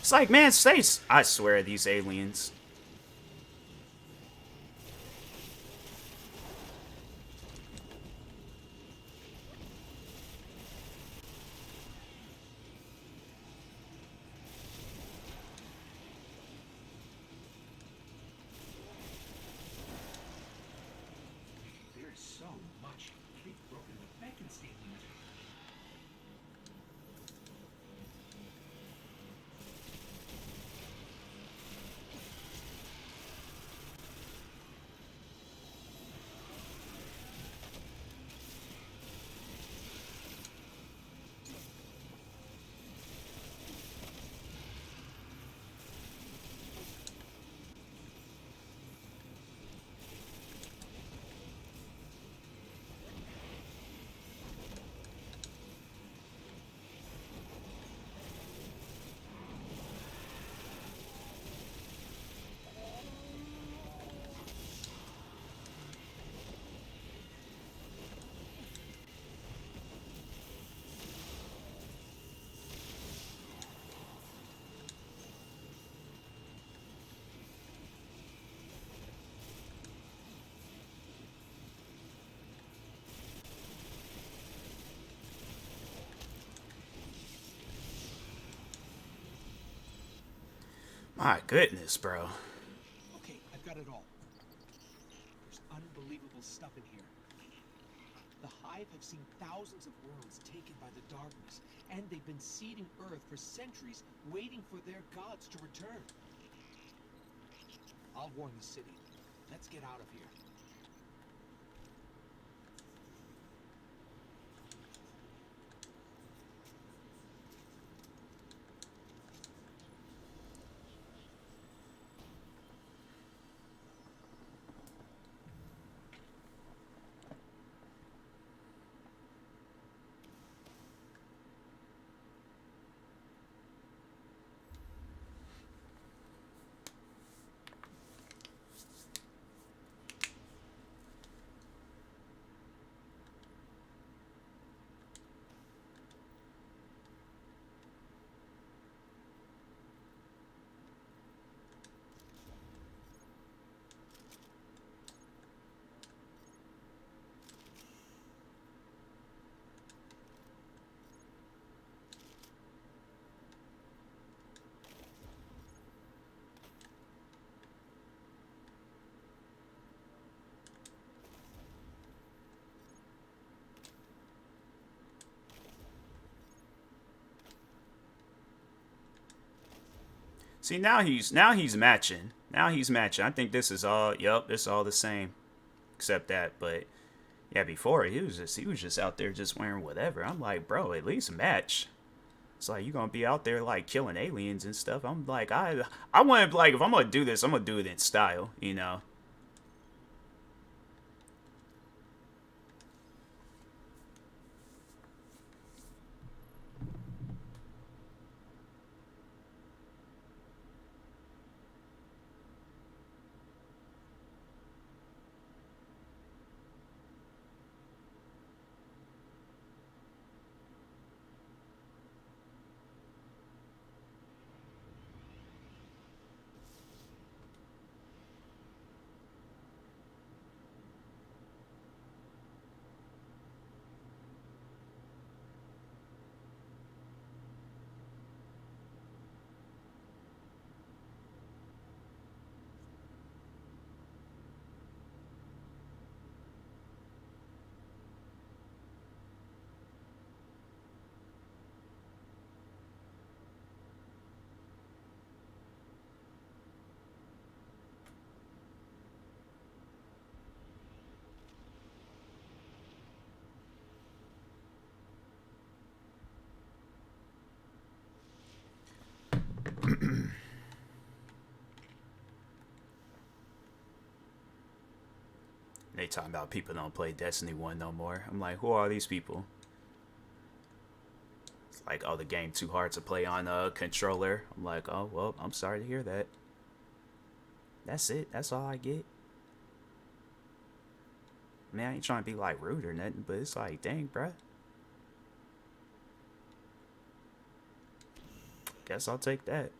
It's like, man, face. I swear, these aliens. There's so much. They've broken the Beaconsfield limit. My goodness, bro. Okay, I've got it all. There's unbelievable stuff in here. The Hive have seen thousands of worlds taken by the darkness, and they've been seeding Earth for centuries, waiting for their gods to return. I'll warn the city. Let's get out of here. See, now he's matching. Now he's matching. I think this is all. Yup, it's all the same, except that. But yeah, before he was just out there just wearing whatever. I'm like, bro, at least match. It's like you gonna be out there like killing aliens and stuff. I'm like, I want to like if I'm gonna do this, I'm gonna do it in style, you know. They talking about people don't play Destiny 1 no more. I'm like, who are these people? It's like, oh, the game too hard to play on a controller. I'm like, oh, well, I'm sorry to hear that. That's it. That's all I get. Man, I ain't trying to be like rude or nothing, but it's like, dang, bruh. Guess I'll take that.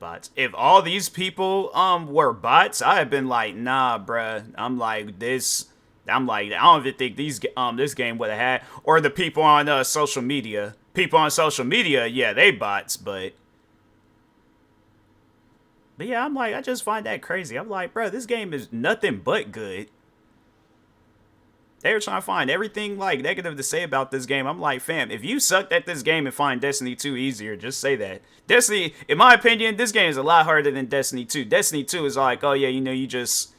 Bots. If all these people were bots, I had been like, nah, bruh. I'm like this. I'm like, I don't even think this game would have had, or the people on social media. People on social media, yeah, they bots, but yeah, I'm like, I just find that crazy. I'm like, bro, this game is nothing but good. They were trying to find everything like negative to say about this game. I'm like, fam, if you sucked at this game and find Destiny 2 easier, just say that. Destiny, in my opinion, this game is a lot harder than Destiny 2. Destiny 2 is like, oh yeah, you know, you just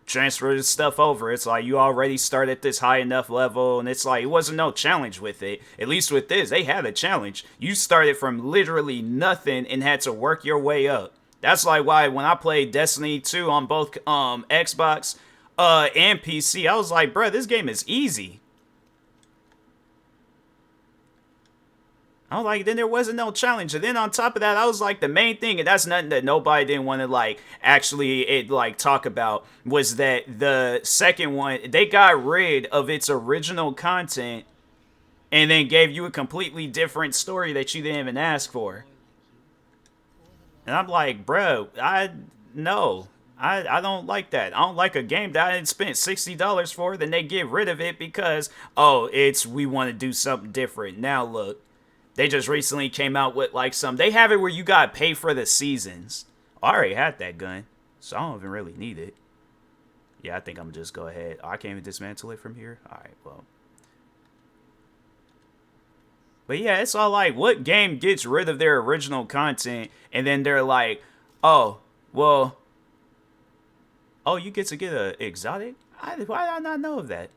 transfer this stuff over. It's like you already start at this high enough level, and it's like it wasn't no challenge with it. At least with this, they had a challenge. You started from literally nothing and had to work your way up. That's like why when I played Destiny 2 on both Xbox and PC, I was like, bruh, this game is easy. I was like, then there wasn't no challenge. And then on top of that, I was like, the main thing, and that's nothing that nobody didn't want to like actually talk about, was that the second one, they got rid of its original content and then gave you a completely different story that you didn't even ask for. And I'm like, bro, no. I don't like that. I don't like a game that I didn't spend $60 for, then they get rid of it because, oh, we want to do something different. Now look, they just recently came out with like they have it where you gotta pay for the seasons. I already had that gun, so I don't even really need it. Yeah, I think I'm just go ahead. Oh, I can't even dismantle it from here. Alright, well. But yeah, it's all like, what game gets rid of their original content and then they're like, oh, well, oh, you get to get an exotic? Why did I not know of that?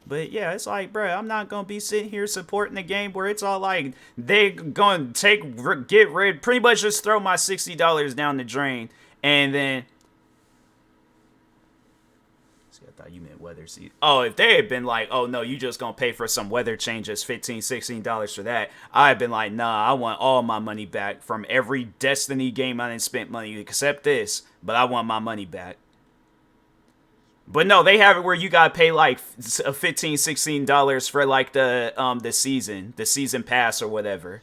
But yeah, it's like, bro, I'm not gonna be sitting here supporting a game where it's all like they gonna get rid, pretty much just throw my $60 down the drain, and then. See, I thought you meant weather season. Oh, if they had been like, oh no, you just gonna pay for some weather changes, $15, $16 for that, I'd been like, nah, I want all my money back from every Destiny game I didn't spent money except this, but I want my money back. But no, they have it where you gotta pay like $15, $16 for like the season pass or whatever.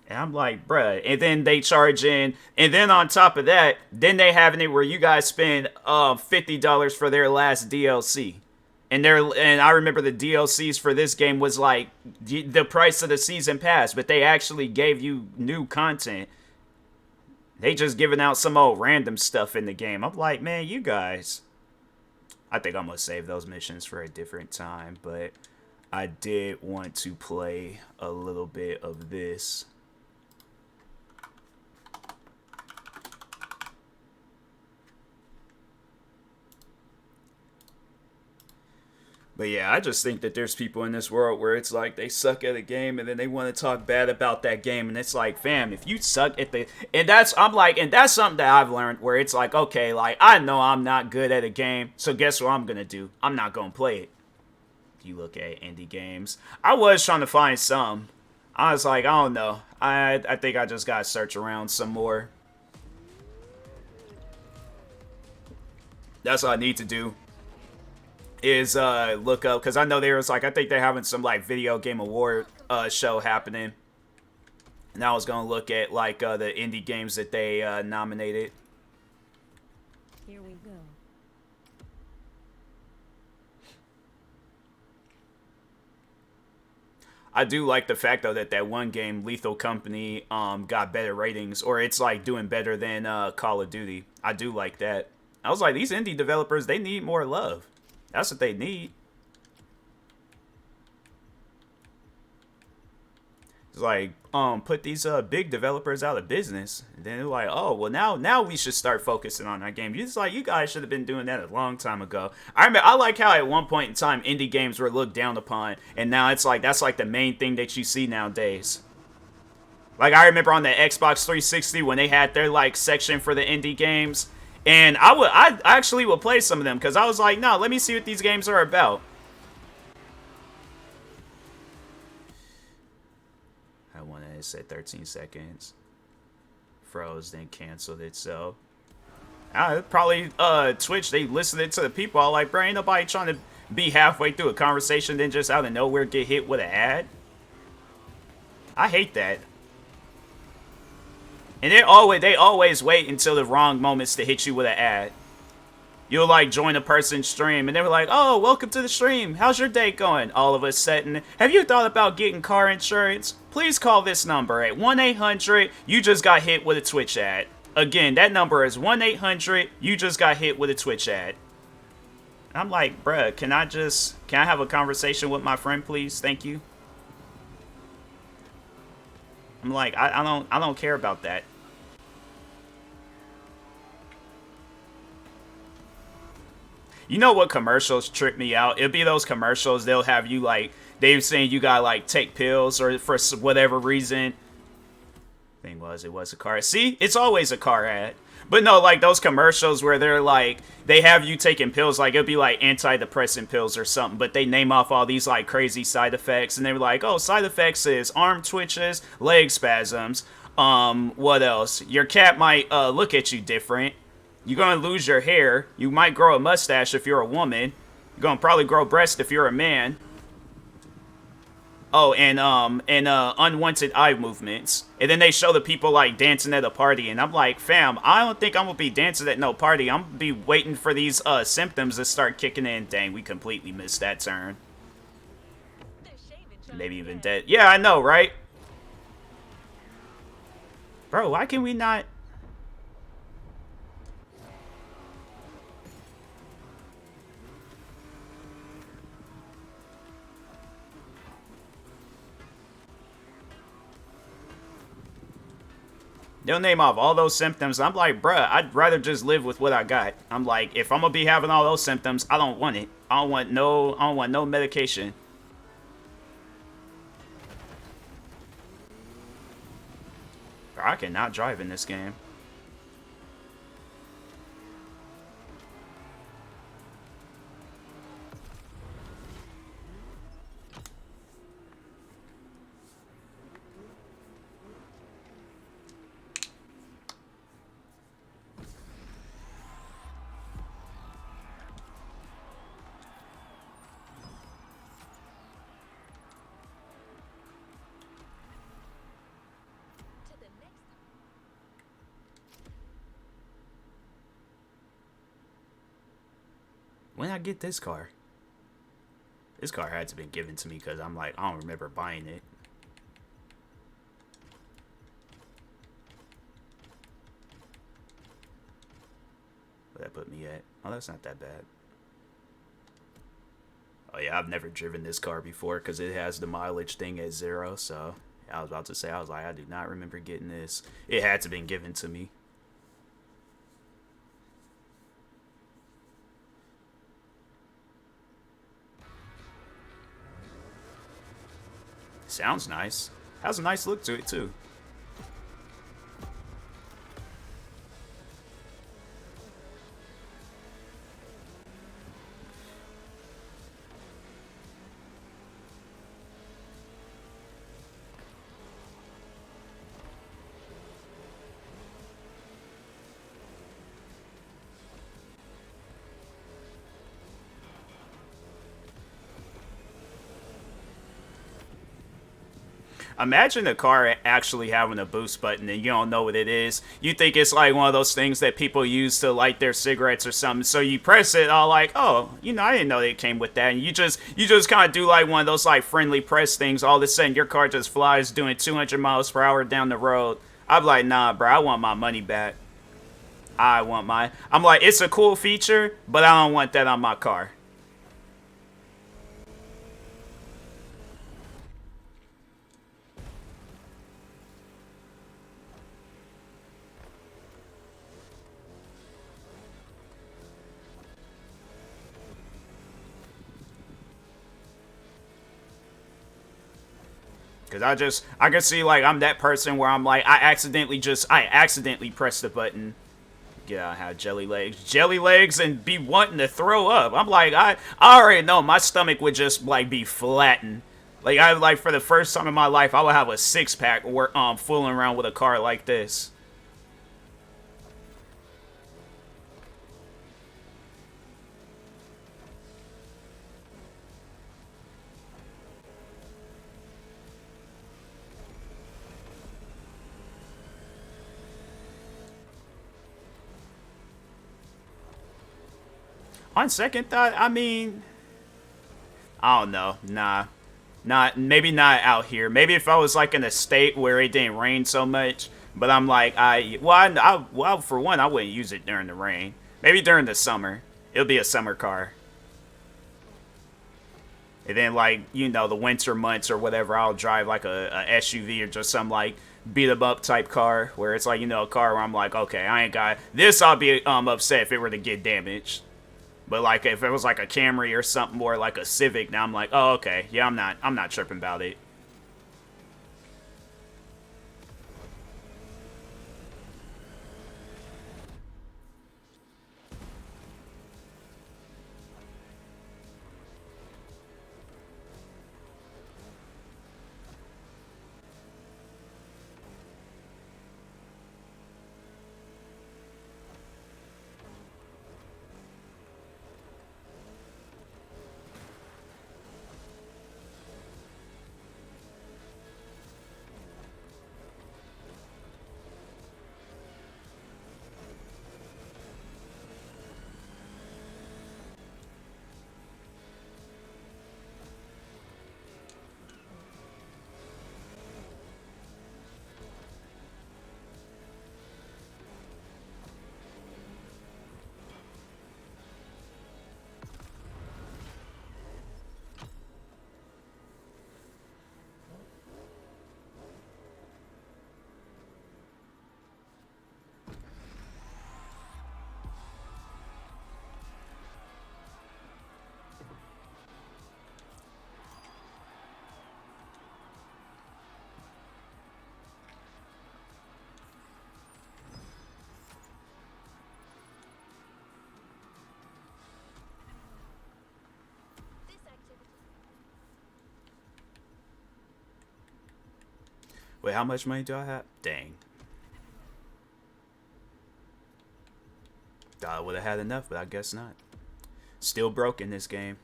And I'm like, bruh. And then they charge in, and then on top of that, then they having it where you guys spend $50 for their last DLC. And I remember the DLCs for this game was like the price of the season pass, but they actually gave you new content. They just giving out some old random stuff in the game. I'm like, man, you guys. I think I'm going to save those missions for a different time, but I did want to play a little bit of this. But yeah, I just think that there's people in this world where it's like they suck at a game and then they want to talk bad about that game, and it's like, fam, if you suck at the, and that's, I'm like, and that's something that I've learned where it's like, okay, like I know I'm not good at a game, so guess what I'm gonna do? I'm not gonna play it. If you look at indie games, I was trying to find some. I was like, I don't know. I think I just gotta search around some more. That's what I need to do. Is look up, because I know there was like, I think they're having some like video game award show happening, and I was gonna look at like the indie games that they nominated. Here we go. I do like the fact though that that one game, Lethal Company, got better ratings, or it's like doing better than Call of Duty. I do like that. I was like, these indie developers, they need more love. That's what they need. It's like, put these big developers out of business. And then they're like, oh, well, now we should start focusing on our game. It's like, you guys should have been doing that a long time ago. I like how at one point in time, indie games were looked down upon. And now it's like, that's like the main thing that you see nowadays. Like, I remember on the Xbox 360 when they had their, like, section for the indie games. And I actually would play some of them because I was like, no, let me see what these games are about. I wanted to say 13 seconds. Froze, then canceled it, so. Probably Twitch, they listened to the people. I like, bro, ain't nobody trying to be halfway through a conversation then just out of nowhere get hit with an ad. I hate that. And they always wait until the wrong moments to hit you with an ad. You'll like join a person's stream and they were like, oh, welcome to the stream. How's your day going? All of a sudden, have you thought about getting car insurance? Please call this number at 1-800, you just got hit with a Twitch ad. Again, that number is 1-800, you just got hit with a Twitch ad. I'm like, bruh, can I have a conversation with my friend, please? Thank you. I'm like, I don't care about that. You know what commercials trip me out? It'll be those commercials, they'll have you like, they've saying you gotta like take pills or for whatever reason. Thing was, it was a car. See, it's always a car ad. But no, like those commercials where they're like, they have you taking pills, like it'll be like antidepressant pills or something, but they name off all these like crazy side effects, and they're like, oh, side effects is arm twitches, leg spasms, what else? Your cat might look at you different. You're gonna lose your hair. You might grow a mustache if you're a woman. You're gonna probably grow breasts if you're a man. Oh, and unwanted eye movements. And then they show the people, like, dancing at a party. And I'm like, fam, I don't think I'm going to be dancing at no party. I'm going to be waiting for these symptoms to start kicking in. Dang, we completely missed that turn. Maybe even dead. Yeah, I know, right? Bro, why can we not... They'll name off all those symptoms. I'm like, bruh, I'd rather just live with what I got. I'm like, if I'm gonna be having all those symptoms, I don't want it. I don't want no medication. Bro, I cannot drive in this game. When I get this car? This car had to be given to me because I'm like, I don't remember buying it. Where that put me at? Oh, that's not that bad. Oh yeah, I've never driven this car before because it has the mileage thing at 0. So I was about to say, I was like, I do not remember getting this. It had to be given to me. Sounds nice. Has a nice look to it too. Imagine a car actually having a boost button and you don't know what it is. You think it's like one of those things that people use to light their cigarettes or something. So you press it, all like, oh, you know, I didn't know it came with that. And you just kind of do like one of those like friendly press things. All of a sudden, your car just flies doing 200 miles per hour down the road. I'm like, nah, bro, I want my money back. I'm like, it's a cool feature, but I don't want that on my car. Cause I can see like I'm that person where I'm like I accidentally press the button. Yeah, I have jelly legs, and be wanting to throw up. I'm like I already know my stomach would just like be flattened. Like for the first time in my life I would have a 6-pack fooling around with a car like this. On second thought, I mean, I don't know. Nah. Maybe not out here. Maybe if I was like in a state where it didn't rain so much. But I'm like, well, for one, I wouldn't use it during the rain. Maybe during the summer. It'll be a summer car. And then, like, you know, the winter months or whatever, I'll drive like a SUV or just some like beat 'em up type car where it's like, you know, a car where I'm like, okay, I ain't got this. I'll be upset if it were to get damaged. But like if it was like a Camry or something more like a Civic, now I'm like, oh okay, yeah, I'm not tripping about it. Wait, how much money do I have? Dang. Thought I would have had enough, but I guess not. Still broke in this game.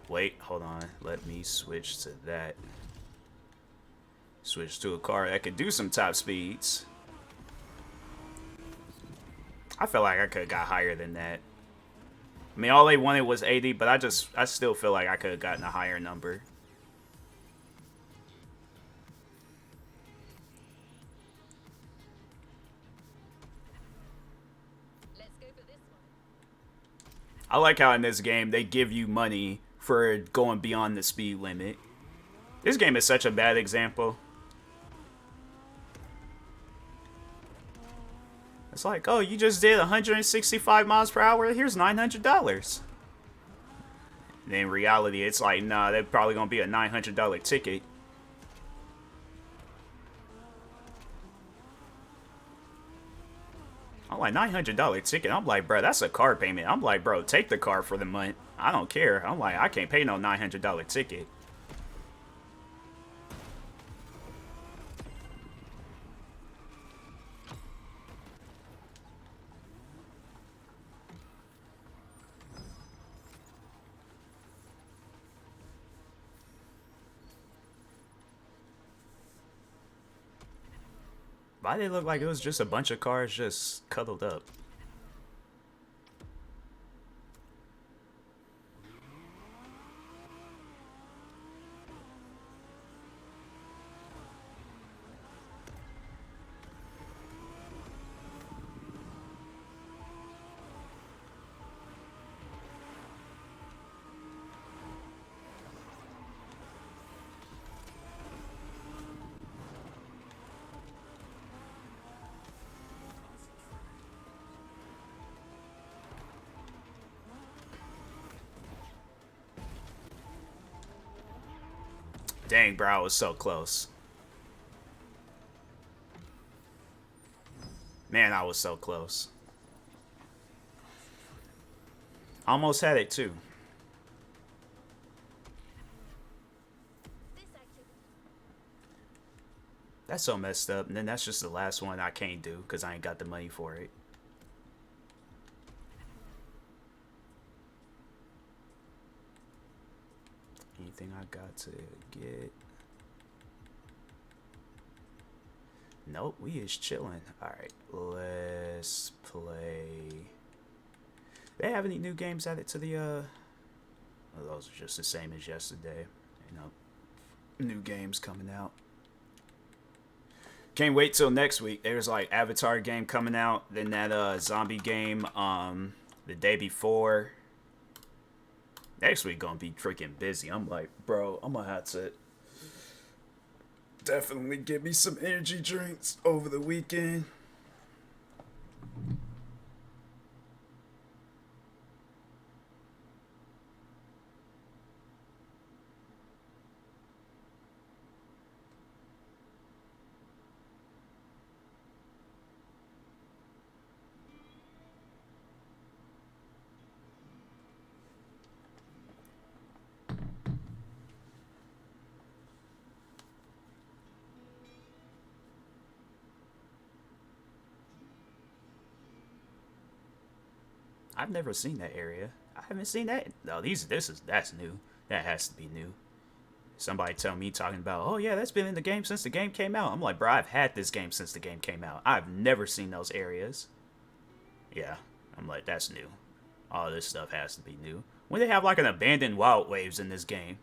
Wait, hold on. Let me switch to that. Switch to a car that can do some top speeds. I felt like I could have got higher than that. I mean, all they wanted was 80, but I still feel like I could have gotten a higher number. I like how in this game they give you money for going beyond the speed limit. This game is such a bad example. It's like, oh, you just did 165 miles per hour. Here's $900. And in reality, it's like, nah, they're probably gonna be a $900 ticket. I'm like, $900 ticket. I'm like, bro, that's a car payment. I'm like, bro, take the car for the month. I don't care. I'm like, I can't pay no $900 ticket. Why did it look like it was just a bunch of cars just cuddled up? Dang, bro, I was so close. Man, I was so close. Almost had it, too. That's so messed up. And then that's just the last one I can't do because I ain't got the money for it. Anything I got to get? Nope, we is chilling. Alright, let's play. They have any new games added to the, well, those are just the same as yesterday. You know, new games coming out. Can't wait till next week. There's like Avatar game coming out, then that zombie game the day before. Next week gonna be freaking busy. I'm like, bro, I'm gonna have to definitely get me some energy drinks over the weekend. I've never seen that area. I haven't seen that. No, that's new. That has to be new. Somebody tell me talking about, oh yeah, that's been in the game since the game came out. I'm like, bro, I've had this game since the game came out. I've never seen those areas. Yeah, I'm like, that's new. All this stuff has to be new. When they have like an abandoned Wild Waves in this game.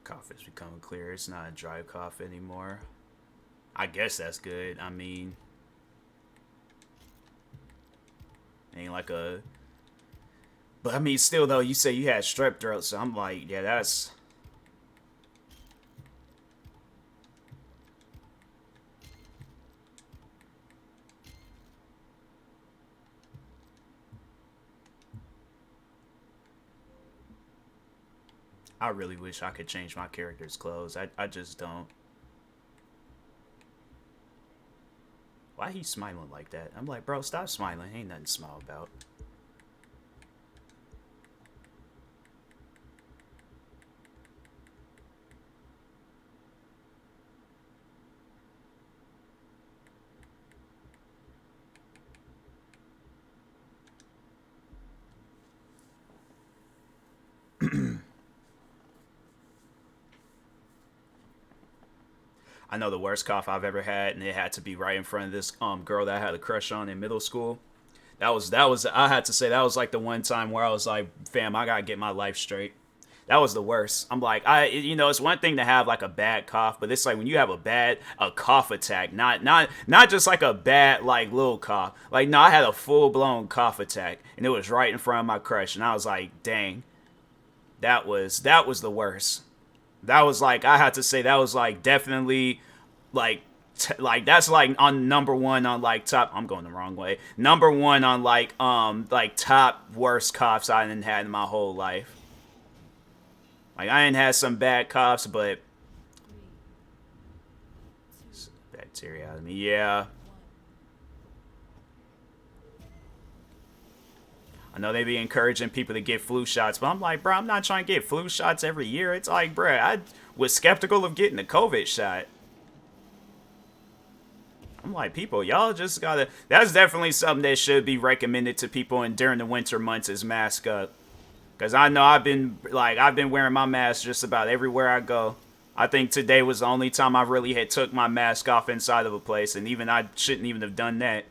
Cough is becoming clear. It's not a dry cough anymore. I guess that's good. I mean, ain't like a. But I mean, still though, you say you had strep throat, so I'm like, yeah, that's. I really wish I could change my character's clothes. I just don't. Why he smiling like that? I'm like, bro, stop smiling. Ain't nothing to smile about. I know the worst cough I've ever had, and it had to be right in front of this girl that I had a crush on in middle school. That was I had to say that was like the one time where I was like, fam, I gotta get my life straight. That was the worst. I'm like, it's one thing to have like a bad cough, but it's like when you have a cough attack, not just like a bad like little cough. Like no, I had a full blown cough attack, and it was right in front of my crush, and I was like, dang, that was the worst. That was like I had to say that was like definitely like like that's like on number one on like top. I'm going the wrong way. Number one on like top worst coughs I didn't had in my whole life. Like I ain't had some bad coughs, but bacteria out of me. Yeah, I know they be encouraging people to get flu shots, but I'm like, bro, I'm not trying to get flu shots every year. It's like, bro, I was skeptical of getting the COVID shot. I'm like, people, y'all just gotta. That's definitely something that should be recommended to people and during the winter months is mask up. Cause I know I've been wearing my mask just about everywhere I go. I think today was the only time I really had took my mask off inside of a place, and even I shouldn't even have done that.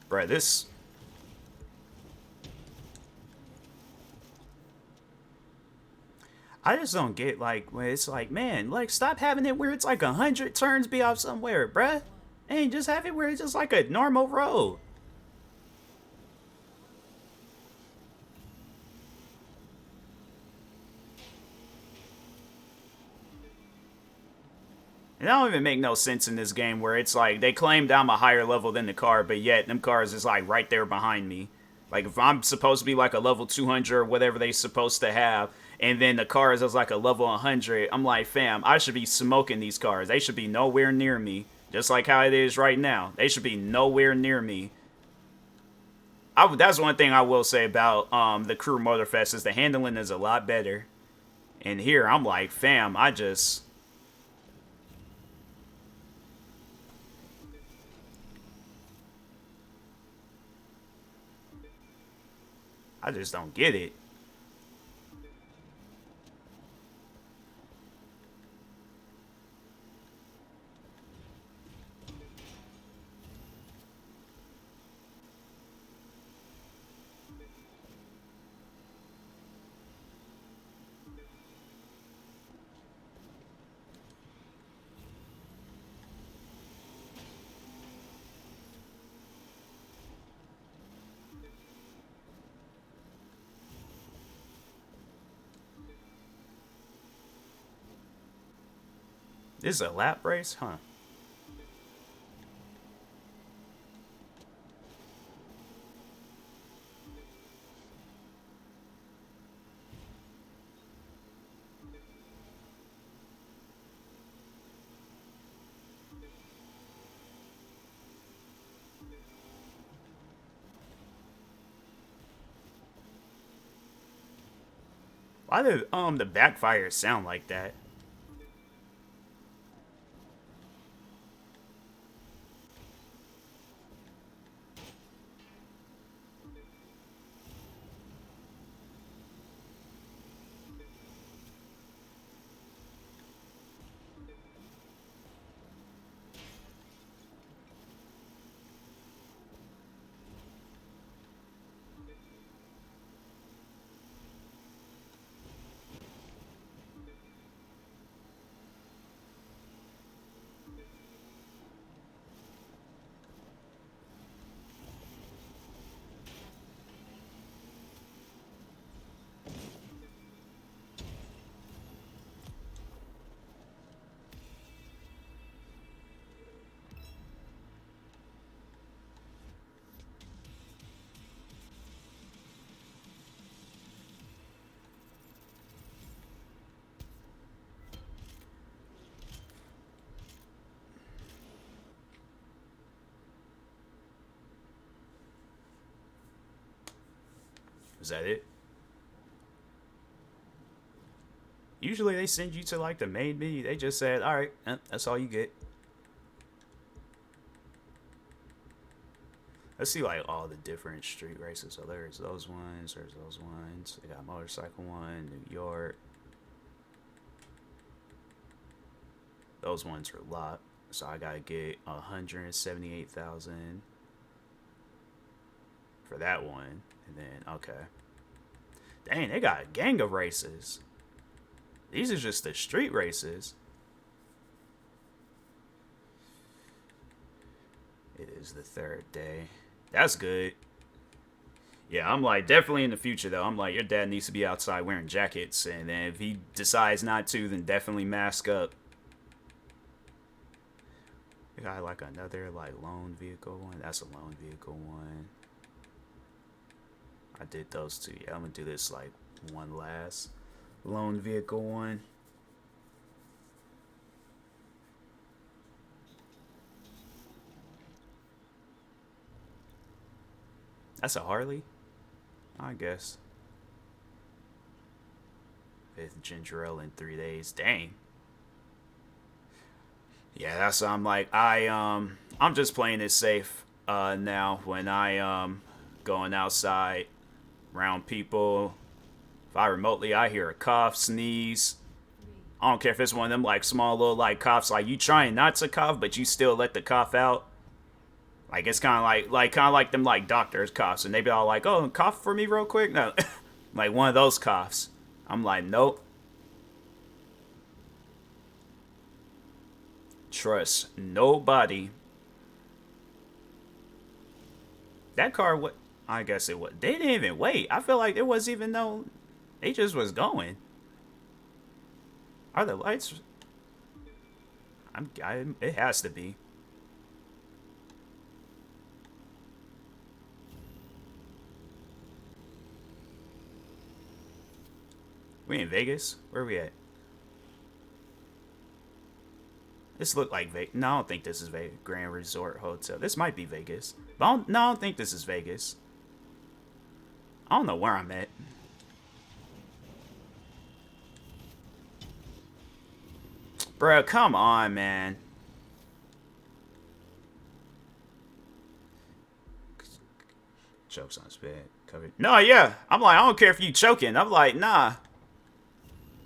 Bruh, this. I just don't get like when it's like, man, like stop having it where it's like 100 turns be off somewhere, bruh. And just have it where it's just like a normal road. It don't even make no sense in this game where it's like they claimed I'm a higher level than the car, but yet them cars is like right there behind me. Like if I'm supposed to be like a level 200 or whatever they supposed to have, and then the cars is like a level 100, I'm like, fam, I should be smoking these cars. They should be nowhere near me. Just like how it is right now. They should be nowhere near me. That's one thing I will say about the Crew Motorfest is the handling is a lot better. And here I'm like, fam, I just don't get it. This is a lap race, huh? Why did the backfires sound like that? Was that it? Usually they send you to like the main menu. They just said, all right, that's all you get. Let's see like all the different street races. So there's those ones. There's those ones. They got motorcycle one, New York. Those ones are locked. So I gotta get 178,000 for that one. And then okay. Dang, they got a gang of races. These are just the street races. It is the third day. That's good. Yeah, I'm like, definitely in the future, though. I'm like, your dad needs to be outside wearing jackets. And then if he decides not to, then definitely mask up. I got like another like loan vehicle one. That's a loan vehicle one. I did those two. Yeah, I'm going to do this like one last loan vehicle one. That's a Harley, I guess. Fifth ginger ale in 3 days. Dang. Yeah, that's I'm like I'm just playing it safe now when I going outside around people. If I remotely I hear a cough, sneeze. I don't care if it's one of them like small little like coughs, like you trying not to cough, but you still let the cough out. Like it's kind of like them like doctors coughs, and they be all like, "Oh, cough for me real quick." No, like one of those coughs. I'm like, nope. Trust nobody. That car, what? I guess it was. They didn't even wait. I feel like there was even no. They just was going. Are the lights? It has to be. We in Vegas? Where are we at? This look like Vegas. No, I don't think this is Vegas. Grand Resort Hotel. This might be Vegas. But I don't think this is Vegas. I don't know where I'm at. Bruh, come on, man. Chokes on his bed. Covered. No, yeah. I'm like, I don't care if you choking. I'm like, nah.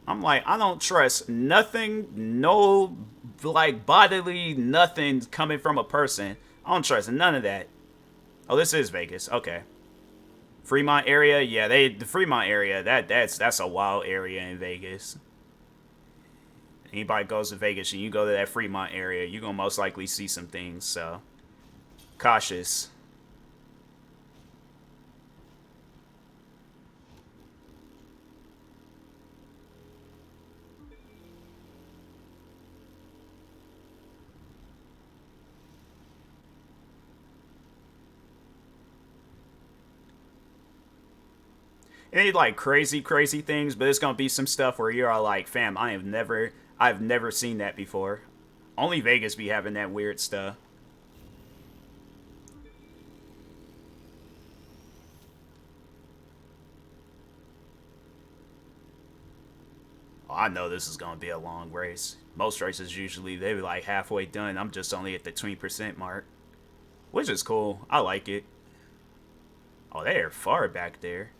I'm like, I don't trust nothing, no, like, bodily nothing coming from a person. I don't trust none of that. Oh, this is Vegas. Okay. Fremont area? Yeah, the Fremont area, that's a wild area in Vegas. Anybody goes to Vegas and you go to that Fremont area, you're going to most likely see some things, so cautious. It ain't like crazy things, but it's gonna be some stuff where you're all like, fam, I've never seen that before. Only Vegas be having that weird stuff. Oh, I know this is gonna be a long race. Most races usually they be like halfway done. I'm just only at the 20% mark, which is cool. I like it. Oh, they are far back there.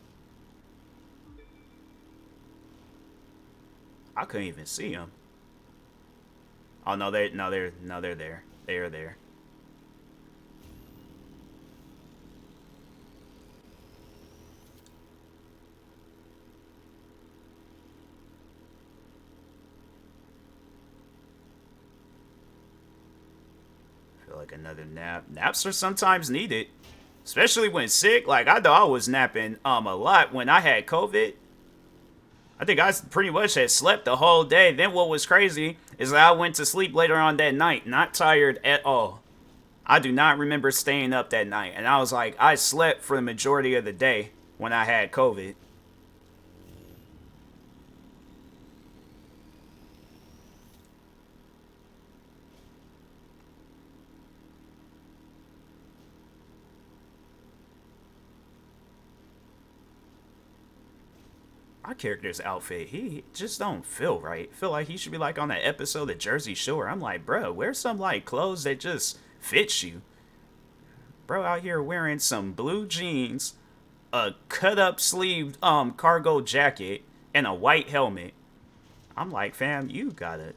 I couldn't even see them. Oh no, they're there. They are there. I feel like another nap. Naps are sometimes needed, especially when sick. Like I thought I was napping a lot when I had COVID. I think I pretty much had slept the whole day. Then what was crazy is that I went to sleep later on that night, not tired at all. I do not remember staying up that night. And I was like, I slept for the majority of the day when I had COVID. my character's outfit, he just don't feel right. Feel like he should be like on that episode of Jersey Shore. I'm like, bro, wear some like clothes that just fits you. Bro out here wearing some blue jeans, a cut up sleeved cargo jacket, and a white helmet. I'm like, fam, you gotta,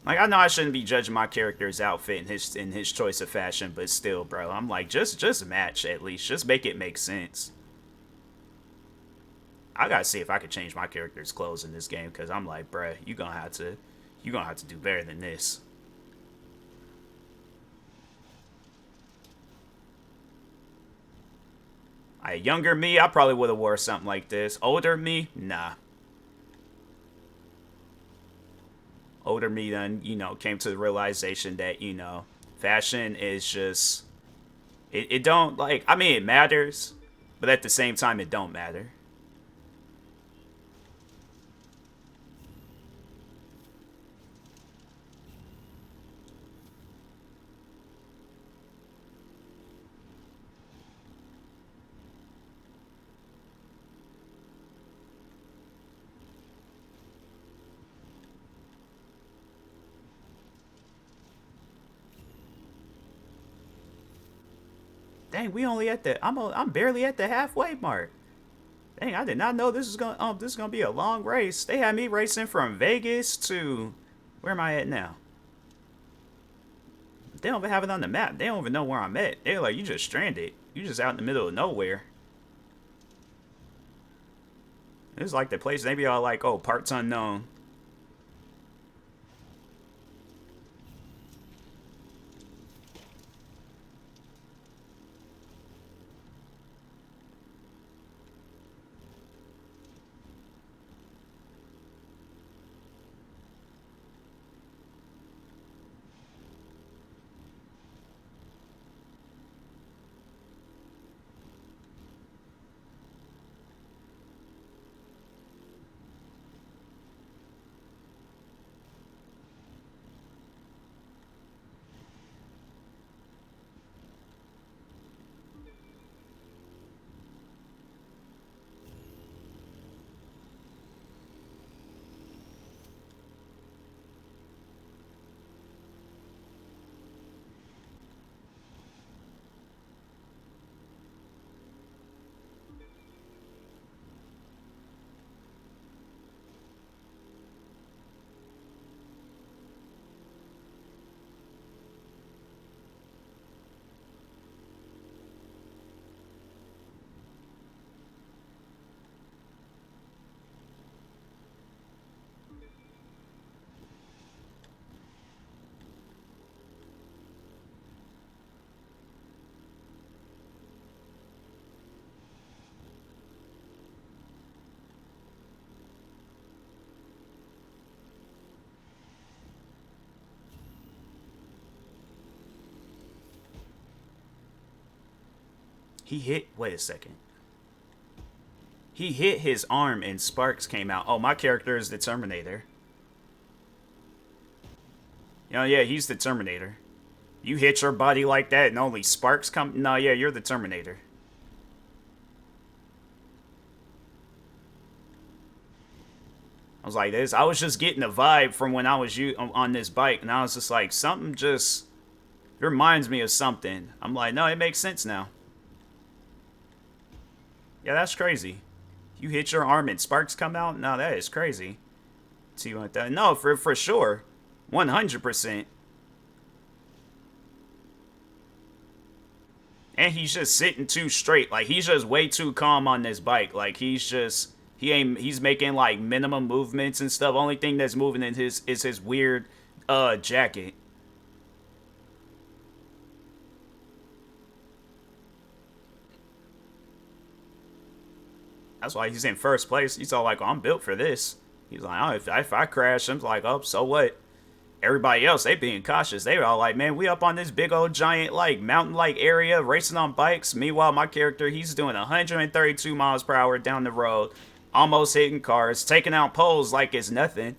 like, I know I shouldn't be judging my character's outfit and his choice of fashion, but still, bro, I'm like, just match at least. Just make it make sense. I gotta see if I could change my character's clothes in this game, because I'm like, bruh, you gonna have to do better than this. Like, younger me, I probably would have wore something like this. Older me, nah. Older me then, came to the realization that, fashion is just, it don't, like, I mean, it matters, but at the same time, it don't matter. Dang, we only at the, I'm barely at the halfway mark. Dang, I did not know this is gonna be a long race. They had me racing from Vegas to, where am I at now? They don't even have it on the map. They don't even know where I'm at. They're like, you just stranded. You just out in the middle of nowhere. It's like the place they be all like, oh, parts unknown. He hit, wait a second. He hit his arm and sparks came out. Oh, my character is the Terminator. Yeah, he's the Terminator. You hit your body like that and only sparks come? No, yeah, you're the Terminator. I was like this. I was just getting a vibe from when I was on this bike, and I was just like, something just reminds me of something. I'm like, no, it makes sense now. Yeah, that's crazy. You hit your arm and sparks come out? No, that is crazy. See what that? No, for sure, 100%. And he's just sitting too straight. Like, he's just way too calm on this bike. Like, he's making like minimum movements and stuff. Only thing that's moving in is his weird jacket. That's why he's in first place. He's all like, oh, I'm built for this. He's like, oh, if I crash, I'm like, oh, so what? Everybody else, they being cautious. They were all like, man, we up on this big old giant like mountain-like area racing on bikes. Meanwhile, my character, he's doing 132 miles per hour down the road, almost hitting cars, taking out poles like it's nothing.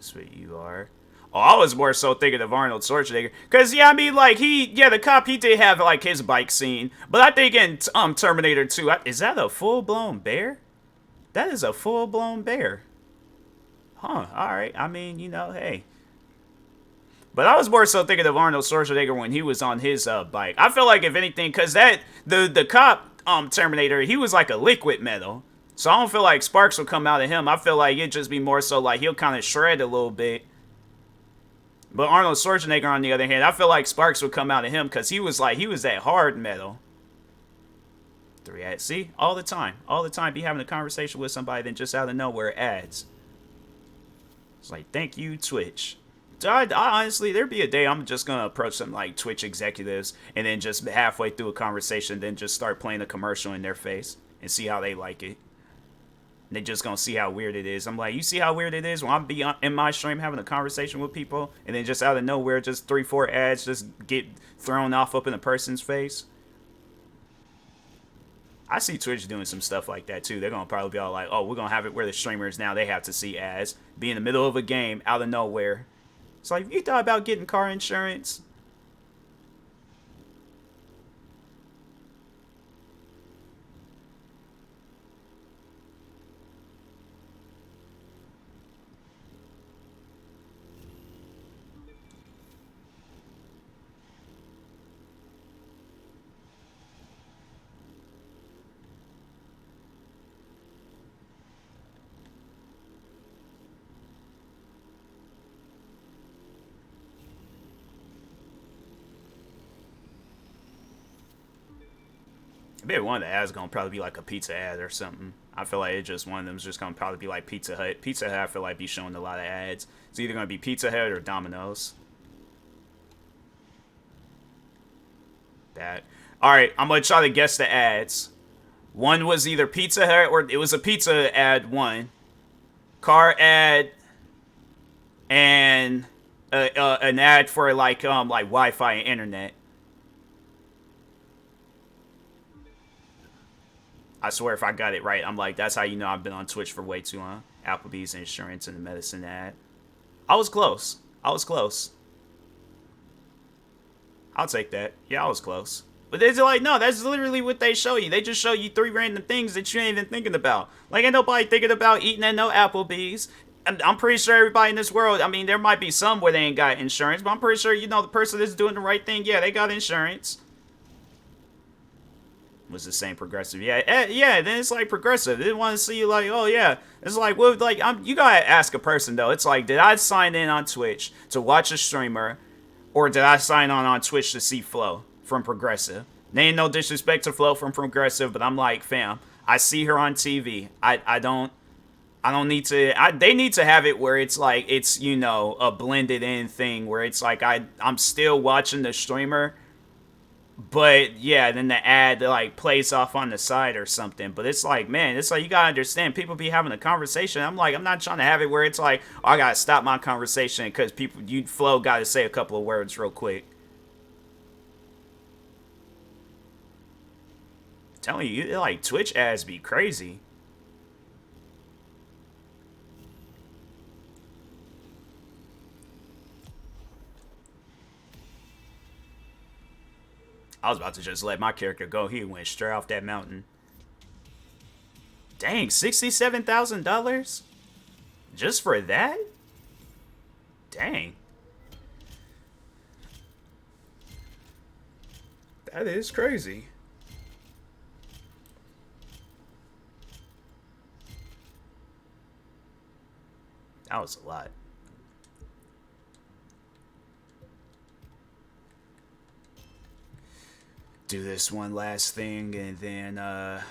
That's what you are. Oh, I was more so thinking of Arnold Schwarzenegger. Because, yeah, I mean, like, the cop, he did have, like, his bike scene. But I think in Terminator 2, is that a full-blown bear? That is a full-blown bear. Huh, alright. I mean, you know, hey. But I was more so thinking of Arnold Schwarzenegger when he was on his bike. I feel like, if anything, because the cop Terminator, he was like a liquid metal. So I don't feel like sparks will come out of him. I feel like it'd just be more so like he'll kind of shred a little bit. But Arnold Schwarzenegger, on the other hand, I feel like sparks would come out of him because he was that hard metal. 3 ads. See? All the time. All the time. Be having a conversation with somebody, then just out of nowhere, ads. It's like, thank you, Twitch. I honestly, there'd be a day I'm just going to approach some like Twitch executives and then just halfway through a conversation, then just start playing a commercial in their face and see how they like it. They just gonna see how weird it is. I'm like, you see how weird it is when I'm in my stream having a conversation with people, and then just out of nowhere, just 3-4 ads just get thrown off up in a person's face. I see Twitch doing some stuff like that too. They're gonna probably be all like, oh, we're gonna have it where the streamers now they have to see ads, be in the middle of a game out of nowhere. It's like, you thought about getting car insurance? I bet one of the ads gonna probably be like a pizza ad or something. I feel like one of them's just gonna probably be like Pizza Hut. Pizza Hut, I feel like, be showing a lot of ads. It's either gonna be Pizza Hut or Domino's. That. Alright, I'm gonna try to guess the ads. One was either Pizza Hut or it was a pizza ad, one. Car ad. And an ad for like Wi-Fi and internet. I swear if I got it right, I'm like, that's how you know I've been on Twitch for way too long. Applebee's insurance and the medicine ad. I was close. I was close. I'll take that. Yeah, I was close. But they're like, no, that's literally what they show you. They just show you 3 random things that you ain't even thinking about. Like, ain't nobody thinking about eating at no Applebee's. And I'm pretty sure everybody in this world, I mean, there might be some where they ain't got insurance, but I'm pretty sure, you know, the person that's doing the right thing, yeah, they got insurance. Was the same Progressive? Yeah, yeah. Then it's like Progressive. They didn't want to see you like, oh yeah. It's like, well, like you gotta ask a person though. It's like, did I sign in on Twitch to watch a streamer, or did I sign on Twitch to see Flo from Progressive? There ain't no disrespect to Flo from Progressive, but I'm like, fam, I see her on TV. I don't need to. They need to have it where it's like it's, you know, a blended in thing where it's like I'm still watching the streamer. But yeah, then the ad like plays off on the side or something. But it's like, man, it's like you gotta understand. People be having a conversation. I'm like, I'm not trying to have it where it's like, oh, I gotta stop my conversation because Flo gotta say a couple of words real quick. I'm telling you, like Twitch ads be crazy. I was about to just let my character go. He went straight off that mountain. Dang, $67,000? Just for that? Dang. That is crazy. That was a lot. Do this one last thing and then gonna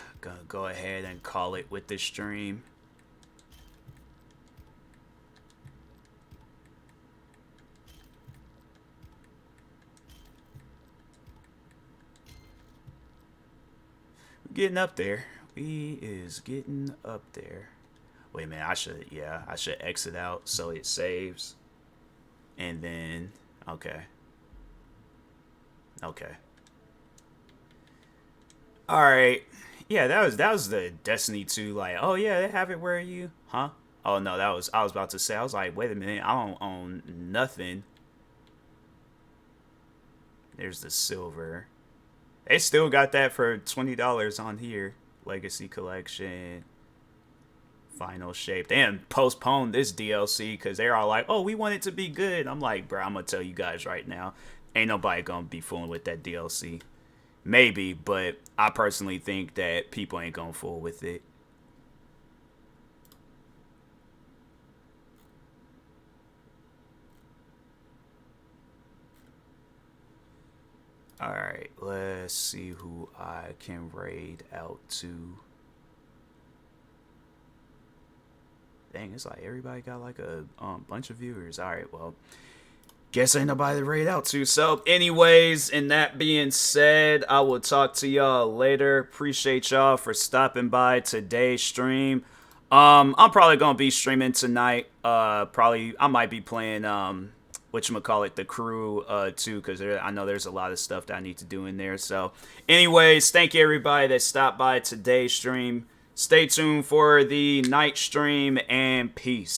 go ahead and call it with the stream. We're getting up there. We is getting up there. Wait a minute, I should exit out so it saves. And then okay. Alright. Yeah, that was the Destiny 2, like, oh yeah, they have it where you, huh? Oh no, I was about to say. I was like, wait a minute, I don't own nothing. There's the silver. They still got that for $20 on here. Legacy Collection. Final Shape. They didn't postpone this DLC because they're all like, oh, we want it to be good. I'm like, bro, I'm going to tell you guys right now. Ain't nobody going to be fooling with that DLC. Maybe, but I personally think that people ain't going to fool with it. Alright, let's see who I can raid out to. Dang, it's like everybody got like a bunch of viewers. Alright, well, guess ain't nobody to raid out to. So, anyways, and that being said, I will talk to y'all later. Appreciate y'all for stopping by today's stream. I'm probably gonna be streaming tonight. Probably I might be playing whatchamacallit, the crew too, because I know there's a lot of stuff that I need to do in there. So anyways, thank you everybody that stopped by today's stream. Stay tuned for the night stream, and peace.